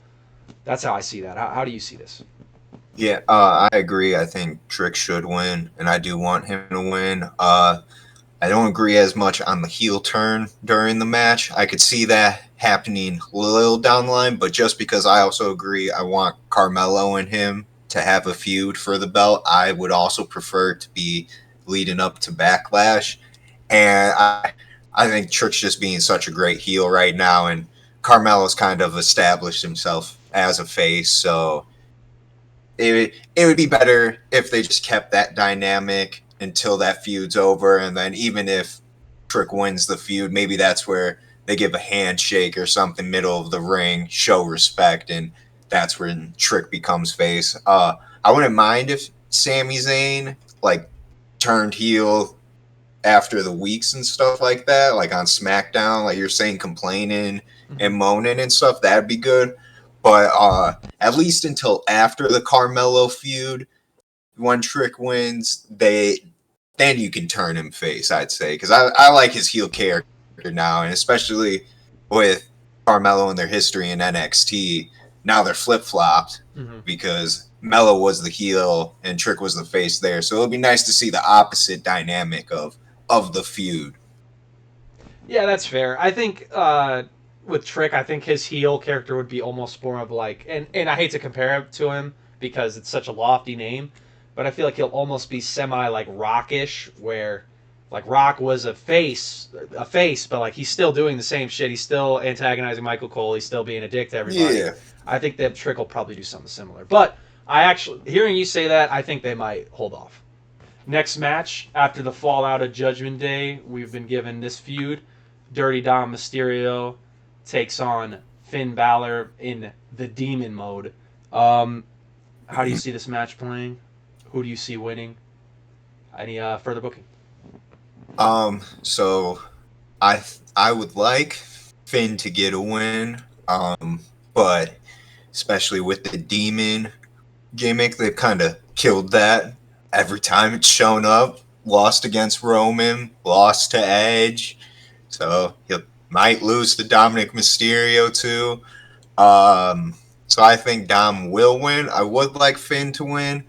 that's how I see that. How do you see this? Yeah, I agree. I think Trick should win, and I do want him to win. I don't agree as much on the heel turn during the match. I could see that happening a little down the line, but just because I also agree I want Carmelo and him to have a feud for the belt, I would also prefer it to be leading up to Backlash. And I think Trick's just being such a great heel right now, and Carmelo's kind of established himself as a face, so it would be better if they just kept that dynamic until that feud's over, and then even if Trick wins the feud, maybe that's where they give a handshake or something middle of the ring, show respect, and that's when Trick becomes face. I wouldn't mind if Sami Zayn like turned heel after the weeks and stuff like that, like on SmackDown, like you're saying, complaining and moaning and stuff. That'd be good. But at least until after the Carmelo feud, when Trick wins, then you can turn him face, I'd say. Because I like his heel character now, and especially with Carmelo and their history in NXT, now they're flip-flopped because Melo was the heel and Trick was the face there. So it'll be nice to see the opposite dynamic of the feud. Yeah, that's fair. I think with Trick, I think his heel character would be almost more of like, and I hate to compare it to him because it's such a lofty name, but I feel like he'll almost be semi like Rockish, where like Rock was a face, but like he's still doing the same shit. He's still antagonizing Michael Cole. He's still being a dick to everybody. Yeah. I think that Trick will probably do something similar. But I actually, hearing you say that, I think they might hold off. Next match, after the fallout of Judgment Day, we've been given this feud. Dirty Dom Mysterio takes on Finn Balor in the demon mode How do you see this match playing? Who do you see winning? Any further booking? So I would like Finn to get a win. But especially with the demon gimmick, they've kind of killed that every time it's shown up. Lost against Roman, lost to Edge, so he might lose to Dominic Mysterio too. So I think Dom will win. I would like Finn to win,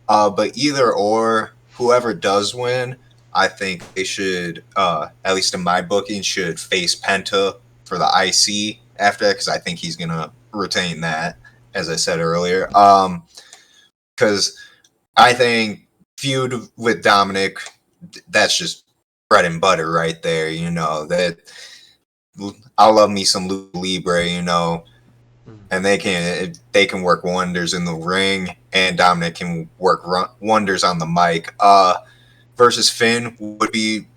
but either or, whoever does win, I think they should, at least in my booking, should face Penta for the IC after that, because I think he's gonna retain that, as I said earlier. Because I think feud with Dominic, that's just bread and butter right there. You know that I love me some Libre, you know, and they can work wonders in the ring, and Dominic can work wonders on the mic. Versus Finn would be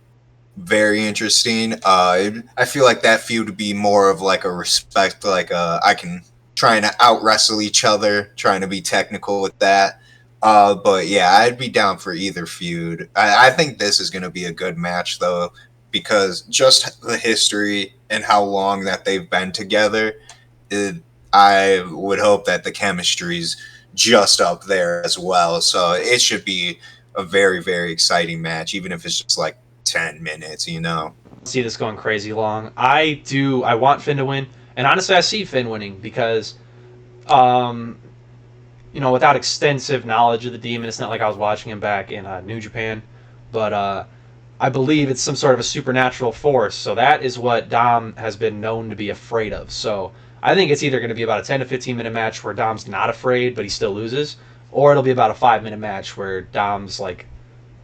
very interesting. I feel like that feud would be more of like a respect, like I can trying to out wrestle each other, trying to be technical with that. But yeah, I'd be down for either feud. I think this is going to be a good match though, because just the history and how long that they've been together, I would hope that the chemistry's just up there as well. So it should be a very, very exciting match, even if it's just like 10 minutes, you know. See this going crazy long. I want Finn to win, and honestly, I see Finn winning because, without extensive knowledge of the Demon, it's not like I was watching him back in New Japan, but I believe it's some sort of a supernatural force. So that is what Dom has been known to be afraid of. So I think it's either going to be about a 10 to 15 minute match where Dom's not afraid, but he still loses, or it'll be about a 5 minute match where Dom's like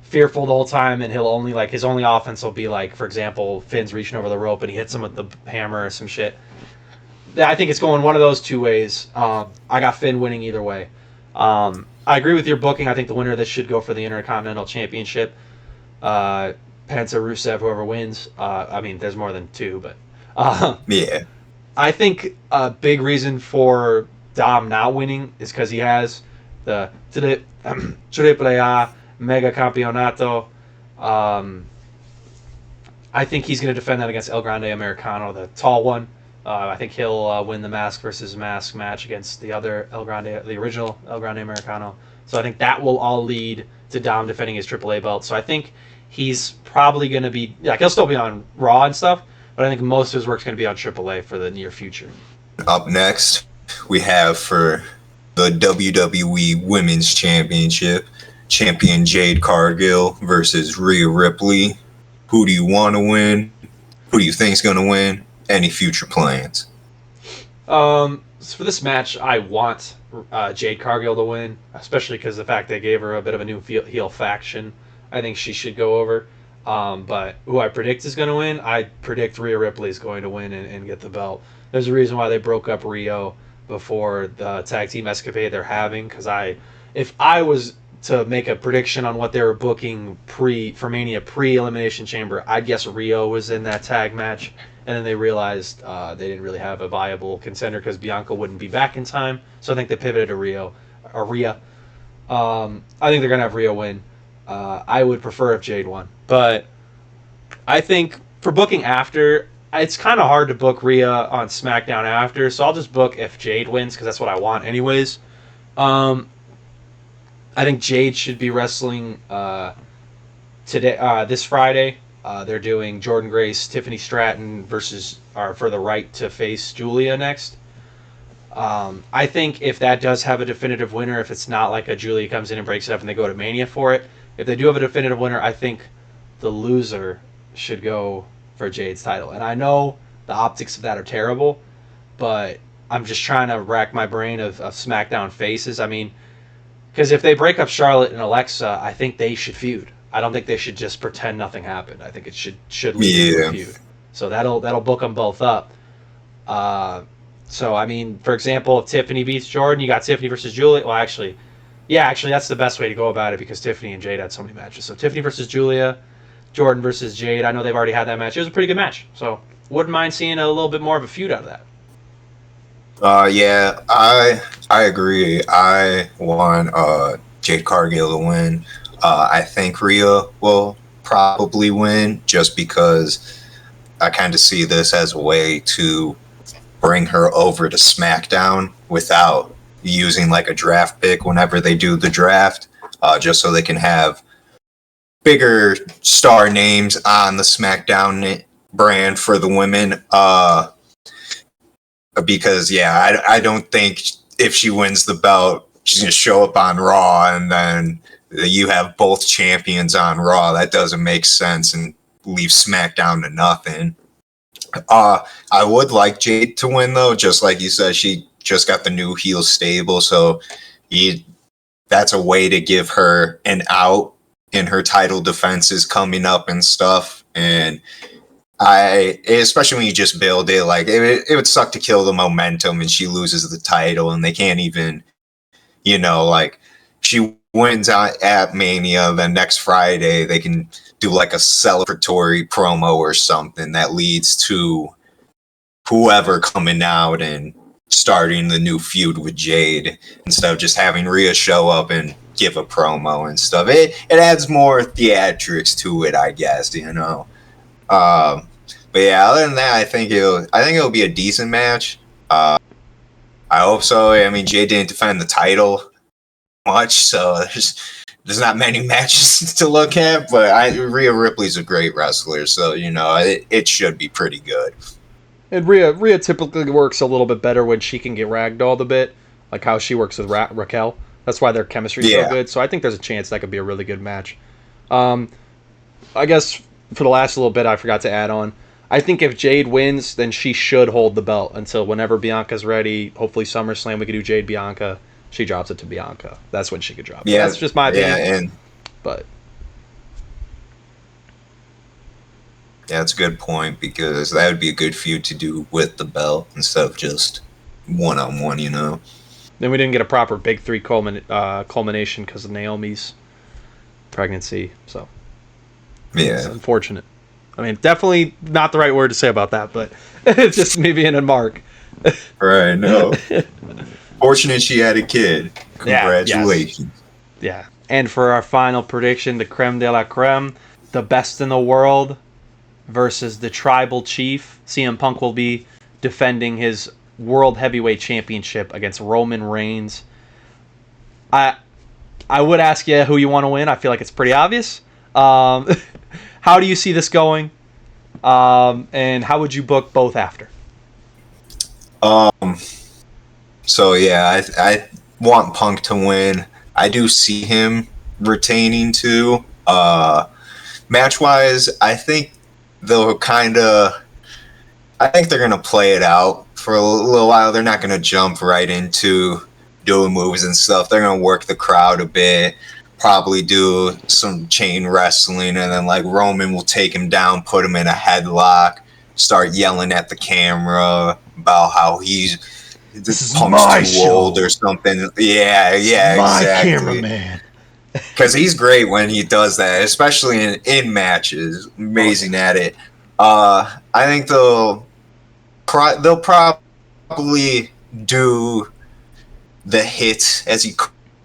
fearful the whole time, and he'll only like his only offense will be like, for example, Finn's reaching over the rope and he hits him with the hammer or some shit. I think it's going one of those two ways. I got Finn winning either way. I agree with your booking. I think the winner of this should go for the Intercontinental Championship. Penta, Rusev, whoever wins. I mean, there's more than two, but Yeah. I think a big reason for Dom not winning is because he has the Triple A Mega Campeonato. I think he's going to defend that against El Grande Americano, the tall one. I think he'll win the mask versus mask match against the other El Grande, the original El Grande Americano. So I think that will all lead to Dom defending his AAA belt. So I think he's probably going to be, like, he'll still be on Raw and stuff, but I think most of his work's going to be on AAA for the near future. Up next, we have for the WWE Women's Championship, champion Jade Cargill versus Rhea Ripley. Who do you want to win? Who do you think is going to win? Any future plans? So for this match, I want Jade Cargill to win, especially because the fact they gave her a bit of a new heel faction. I think she should go over. But who I predict is going to win, I predict Rhea Ripley is going to win and get the belt. There's a reason why they broke up Rio before the tag team escapade they're having, because if I was to make a prediction on what they were booking for Mania pre-Elimination Chamber, I'd guess Rio was in that tag match, and then they realized they didn't really have a viable contender because Bianca wouldn't be back in time, so I think they pivoted to Rhea. I think they're going to have Rhea win. I would prefer if Jade won, but I think for booking after, it's kind of hard to book Rhea on SmackDown after, so I'll just book if Jade wins because that's what I want anyways. I think Jade should be wrestling today, this Friday. They're doing Jordan Grace, Tiffany Stratton for the right to face Julia next. I think if that does have a definitive winner, if it's not like a Julia comes in and breaks it up and they go to Mania for it, if they do have a definitive winner, I think the loser should go for Jade's title. And I know the optics of that are terrible, but I'm just trying to rack my brain of SmackDown faces. I mean, because if they break up Charlotte and Alexa, I think they should feud. I don't think they should just pretend nothing happened. I think it should lead to a feud. So that'll book them both up. So I mean, for example, if Tiffany beats Jordan, you got Tiffany versus Julia. Well, actually, that's the best way to go about it because Tiffany and Jade had so many matches. So Tiffany versus Julia, Jordan versus Jade. I know they've already had that match. It was a pretty good match. So wouldn't mind seeing a little bit more of a feud out of that. Yeah, I I agree. I want Jade Cargill to win. I think Rhea will probably win just because I kind of see this as a way to bring her over to SmackDown without using like a draft pick whenever they do the draft, just so they can have bigger star names on the SmackDown brand for the women. Because I don't think if she wins the belt, she's gonna show up on Raw and then you have both champions on Raw. That doesn't make sense and leave SmackDown to nothing. I would like Jade to win though, just like you said, she just got the new heel stable, so that's a way to give her an out in her title defenses coming up and stuff. And especially when you just build it, like it would suck to kill the momentum and she loses the title and they can't even, like she wins at Mania, then next Friday they can do like a celebratory promo or something that leads to whoever coming out and starting the new feud with Jade instead of just having Rhea show up and give a promo and stuff. It adds more theatrics to it, I guess, But yeah, other than that, I think it'll be a decent match. I hope so. I mean, Jade didn't defend the title much, so there's not many matches to look at. But Rhea Ripley's a great wrestler, so it should be pretty good. And Rhea typically works a little bit better when she can get ragdolled a bit, like how she works with Raquel. That's why their chemistry's so good. So I think there's a chance that could be a really good match. I guess for the last little bit, I forgot to add on. I think if Jade wins, then she should hold the belt until whenever Bianca's ready. Hopefully SummerSlam we could do Jade Bianca. She drops it to Bianca. That's when she could drop it. Yeah, that's just my opinion. And but yeah, that's a good point because that would be a good feud to do with the belt instead of just one-on-one, Then we didn't get a proper Big Three culmination because of Naomi's pregnancy. So yeah, it's unfortunate. I mean, definitely not the right word to say about that, but it's just me being a mark. Right, no. Fortunate she had a kid. Congratulations. Yeah. And for our final prediction, the creme de la creme, the best in the world versus the tribal chief. CM Punk will be defending his World Heavyweight Championship against Roman Reigns. I would ask you who you want to win. I feel like it's pretty obvious. How do you see this going? And how would you book both after? So yeah, I want Punk to win. I do see him retaining too. Match wise, I think they're gonna play it out for a little while. They're not gonna jump right into doing moves and stuff. They're gonna work the crowd a bit. Probably do some chain wrestling, and then like Roman will take him down, put him in a headlock, start yelling at the camera about how this Punk's too old or something. Yeah, exactly. Cameraman. Because he's great when he does that, especially in matches. Amazing at it. I think they'll probably do the hit, as you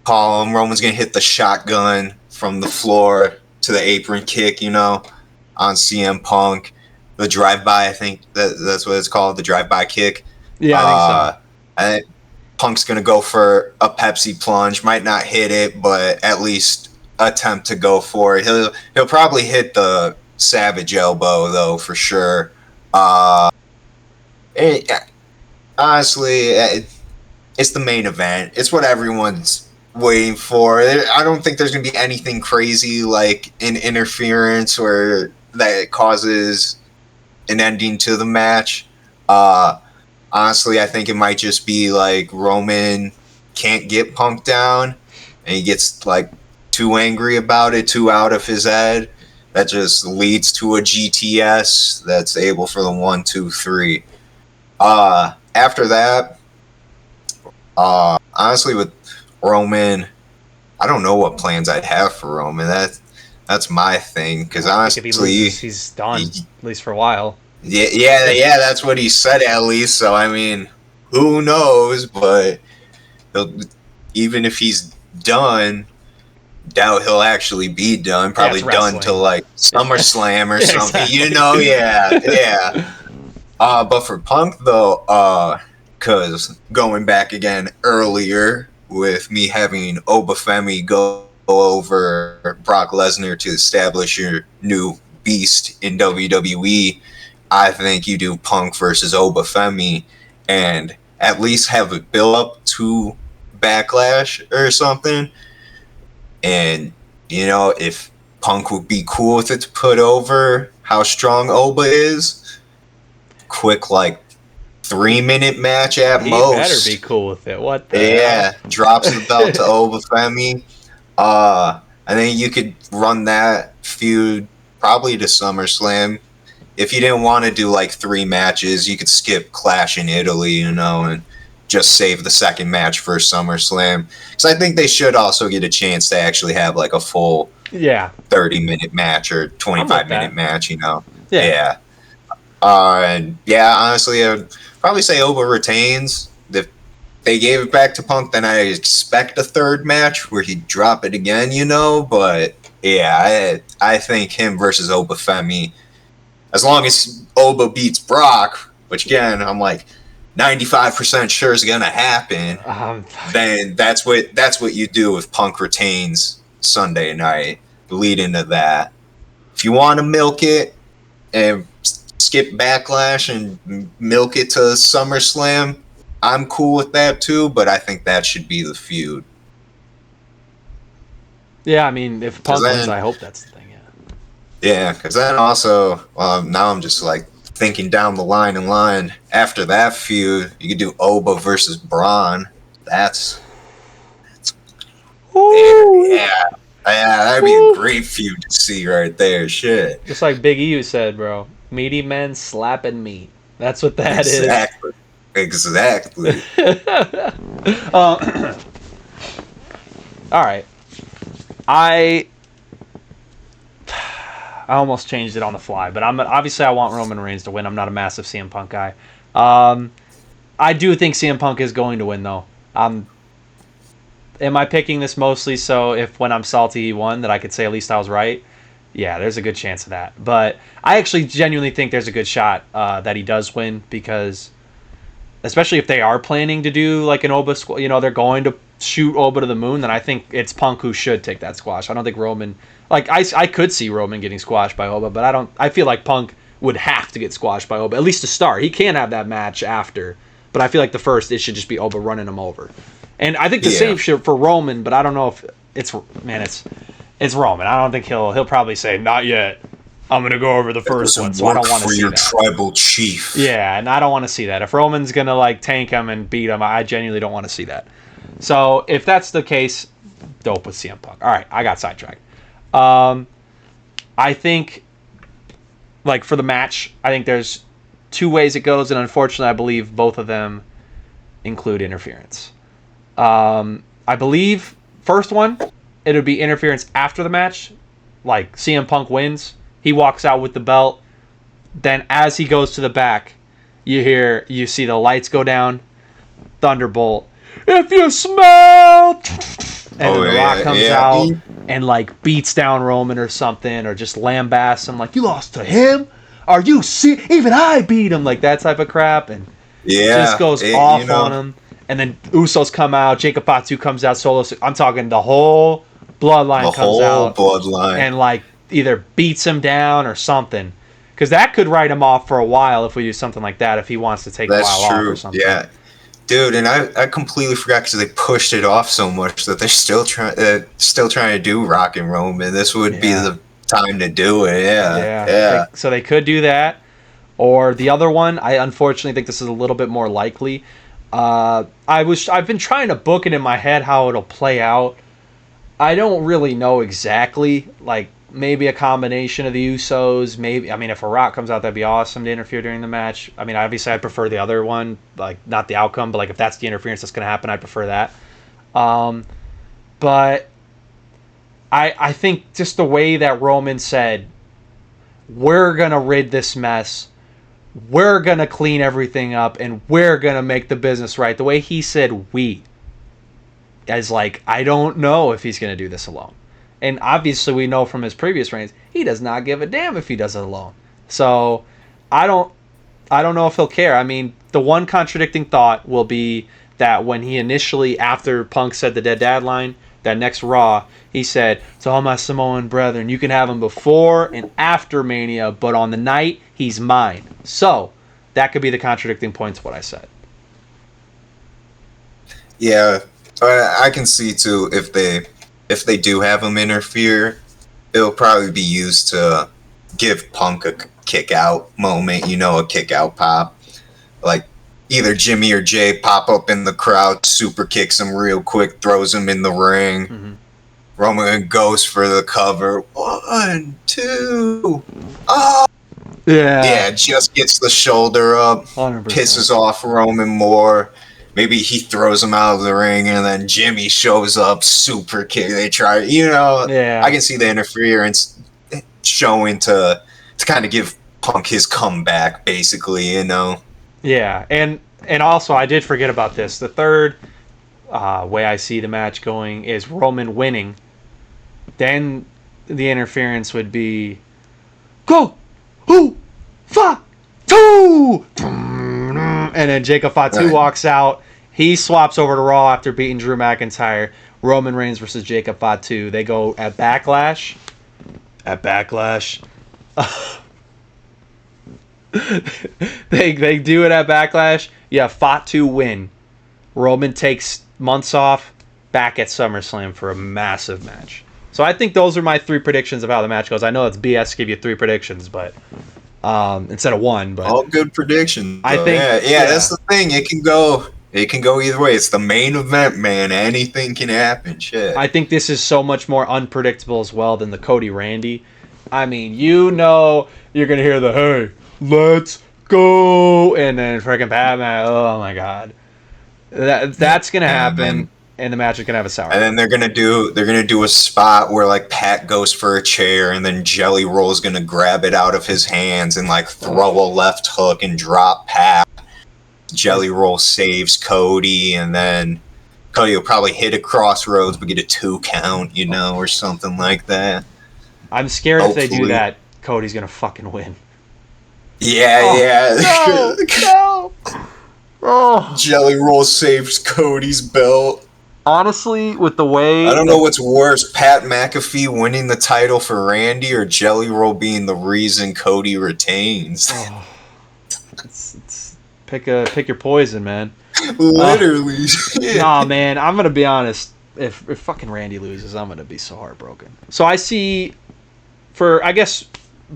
call him. Roman's gonna hit the shotgun from the floor to the apron kick, on CM Punk. The drive-by, I think that's what it's called, the drive-by kick. Yeah, I think so. I think Punk's gonna go for a Pepsi plunge. Might not hit it, but at least attempt to go for it. He'll probably hit the Savage elbow though, for sure. Honestly, it's the main event. It's what everyone's waiting for. I don't think there's gonna be anything crazy like an interference or that causes an ending to the match. Honestly, I think it might just be like Roman can't get Punk down and he gets like too angry about it, too out of his head. That just leads to a GTS that's able for the 1, 2, 3. After that, honestly, with Roman, I don't know what plans I'd have for Roman. That's my thing, because honestly, if he loses, he's done, at least for a while. Yeah, that's what he said at least. So I mean, who knows? But Even if he's done, doubt he'll actually be done. Probably it's done wrestling. till like SummerSlam or Yeah, something. exactly. You know, yeah. But for Punk though, because going back again earlier with me having Obafemi go over Brock Lesnar to establish your new beast in WWE, I think you do Punk versus Obafemi and at least have it build up to Backlash or something. And, you know, if Punk would be cool with it to put over how strong Oba is, quick, like, 3-minute match at He most. better be cool with it. What the Yeah, hell? drops the belt to Obafemi. I think you could run that feud probably to SummerSlam. If you didn't want to do like 3 matches, you could skip Clash in Italy, you know, and just save the second match for SummerSlam. Because I think they should also get a chance to actually have like a full Yeah. 30-minute match or I'm with 25-minute that. match, you know. Yeah. And yeah, honestly, I'd probably say Oba retains. If they gave it back to Punk, then I expect a third match where he'd drop it again, you know. But yeah, I think him versus Obafemi, as long as Oba beats Brock, which again, I'm like 95% sure is gonna happen, then that's what you do if Punk retains Sunday night. Lead into that. If you want to milk it and skip Backlash and milk it to SummerSlam, I'm cool with that too, but I think that should be the feud. Yeah, I mean, if Punk then- wins, I hope that's the thing, yeah. Yeah, because then also, now I'm just like thinking down the line after that feud, you could do Oba versus Braun. That's yeah, that'd be a great feud to see right there. Shit. Just like Big E said, bro. Meaty men slapping meat. That's what that Exactly. is. All right. I almost changed it on the fly, but obviously I want Roman Reigns to win. I'm not a massive CM Punk guy. I do think CM Punk is going to win, though. Am I picking this mostly so if when I'm salty he won that I could say at least I was right? Yeah, there's a good chance of that. But I actually genuinely think there's a good shot that he does win because, especially if they are planning to do like an Oba squash, you know, they're going to shoot Oba to the moon, then I think it's Punk who should take that squash. I don't think Roman, like I could see Roman getting squashed by Oba, but I feel like Punk would have to get squashed by Oba, at least to start. He can have that match after, but I feel like the first, it should just be Oba running him over. And I think the same shit for Roman, but I don't know if it's Roman. I don't think he'll probably say, not yet. I'm gonna go over the first one, so I don't want to see your that. tribal chief. Yeah, and I don't want to see that. If Roman's gonna like tank him and beat him, I genuinely don't want to see that. So if that's the case, dope with CM Punk. All right, I got sidetracked. I think, like for the match, I think there's 2 ways it goes, and unfortunately, I believe both of them include interference. I believe first one, it would be interference after the match, like CM Punk wins, he walks out with the belt, then as he goes to the back, you see the lights go down, Thunderbolt, if you smell, and then The Rock comes out and like beats down Roman or something, or just lambasts him like, you lost to him? Are you even I beat him, like that type of crap, and just goes off on him. And then Usos come out, Jacob Fatu comes out solo. I'm talking the whole bloodline comes out. And like either beats him down or something. Because that could write him off for a while if we do something like that, if he wants to take a while off or something. Yeah. Dude, and I completely forgot because they pushed it off so much that they're still trying to do Rock and Roman. This would be the time to do it. Yeah. So they could do that. Or the other one, I unfortunately think this is a little bit more likely. I've been trying to book it in my head how it'll play out. I don't really know exactly. Like maybe a combination of the Usos. Maybe, I mean, if a Rock comes out, that'd be awesome to interfere during the match. I mean, obviously, I prefer the other one. Like not the outcome, but like if that's the interference that's going to happen, I prefer that. But I think just the way that Roman said, we're gonna rid this mess. We're going to clean everything up, and we're going to make the business right. The way he said we. as like, I don't know if he's going to do this alone. And obviously we know from his previous reigns, he does not give a damn if he does it alone. So I don't know if he'll care. I mean, the one contradicting thought will be that when he initially, after Punk said the Dead Dad line, that next Raw, he said, to all my Samoan brethren, you can have him before and after Mania, but on the night, he's mine. So that could be the contradicting point to what I said. Yeah, I can see too if they do have him interfere, it'll probably be used to give Punk a kick out moment, a kick out pop. Like either Jimmy or Jay pop up in the crowd, super kicks him real quick, throws him in the ring. Mm-hmm. Roman goes for the cover. 1, 2. Oh! Yeah, just gets the shoulder up, 100%. pisses off Roman more. Maybe he throws him out of the ring, and then Jimmy shows up, super kick. They try, Yeah. I can see the interference showing to kind of give Punk his comeback, basically, Yeah, and also I did forget about this. The third way I see the match going is Roman winning. Then the interference would be go, who, fa, two, and then Jacob Fatu walks out. He swaps over to Raw after beating Drew McIntyre. Roman Reigns versus Jacob Fatu. They go at Backlash. They do it at Backlash. Yeah, Fatu win. Roman takes months off, back at SummerSlam for a massive match. So I think those are my 3 predictions of how the match goes. I know it's BS to give you 3 predictions, but instead of 1. But all good predictions. I think yeah, that's the thing. It can go either way. It's the main event, man. Anything can happen. Shit. I think this is so much more unpredictable as well than the Cody Randy. I mean, you're gonna hear the hey, let's go, and then freaking Batman. Oh my god, that's gonna happen, and the match is gonna have a sour. And then they're gonna do a spot where like Pat goes for a chair, and then Jelly Roll's gonna grab it out of his hands and like throw a left hook and drop Pat. Jelly Roll saves Cody, and then Cody will probably hit a crossroads but get a 2 count, or something like that. I'm scared if they do that, Cody's gonna fucking win. Yeah. No. Oh. Jelly Roll saves Cody's belt. Honestly, with the way I don't know what's worse, Pat McAfee winning the title for Randy or Jelly Roll being the reason Cody retains. Oh. It's pick your poison, man. Literally. Nah, man, I'm gonna be honest. If fucking Randy loses, I'm gonna be so heartbroken. So I see, I guess,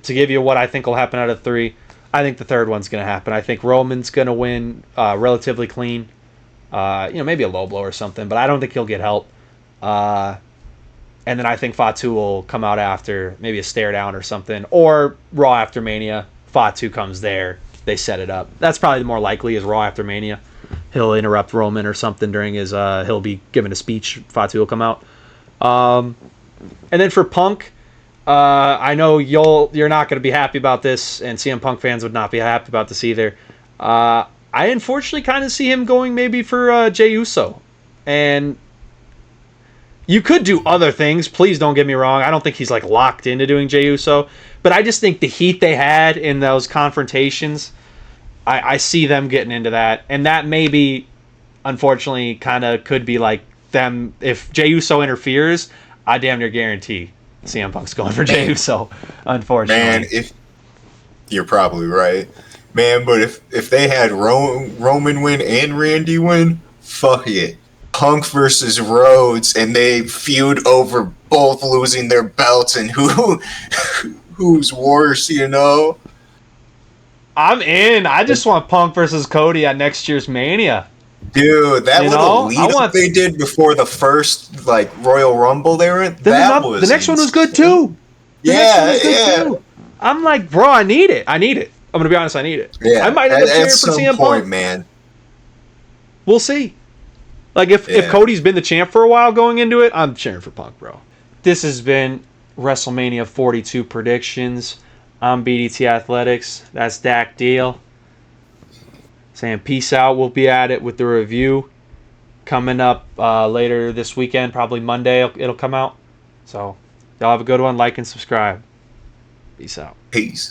to give you what I think will happen out of 3, I think the third one's gonna happen. I think Roman's gonna win relatively clean. Maybe a low blow or something, but I don't think he'll get help. And then I think Fatu will come out after, maybe a stare down or something, or Raw after Mania. Fatu comes there, they set it up. That's probably the more likely is Raw after Mania. He'll interrupt Roman or something during his. He'll be giving a speech. Fatu will come out. And then for Punk, I know you're not going to be happy about this, and CM Punk fans would not be happy about this either. I unfortunately kind of see him going maybe for Jey Uso, and you could do other things. Please don't get me wrong. I don't think he's like locked into doing Jey Uso, but I just think the heat they had in those confrontations. I see them getting into that, and that maybe, unfortunately, kind of could be like them. If Jey Uso interferes, I damn near guarantee CM Punk's going for Jey Uso, unfortunately. Man, you're probably right. Man, but if they had Roman win and Randy win, fuck it. Punk versus Rhodes, and they feud over both losing their belts and who's worse, I'm in. I just want Punk versus Cody at next year's Mania. Dude, that little lead-up they did before the first Royal Rumble they were in, the next one was good too. Yeah. I'm like, bro, I need it. I'm gonna be honest, I need it. Yeah, I might end up cheering for CM Punk. Man. We'll see. Like if Cody's been the champ for a while going into it, I'm cheering for Punk, bro. This has been WrestleMania 42 predictions. I'm BDT Athletics. That's DakDiehl. Saying peace out. We'll be at it with the review. coming up later this weekend, probably Monday. It'll come out. So y'all have a good one. Like and subscribe. Peace out. Peace.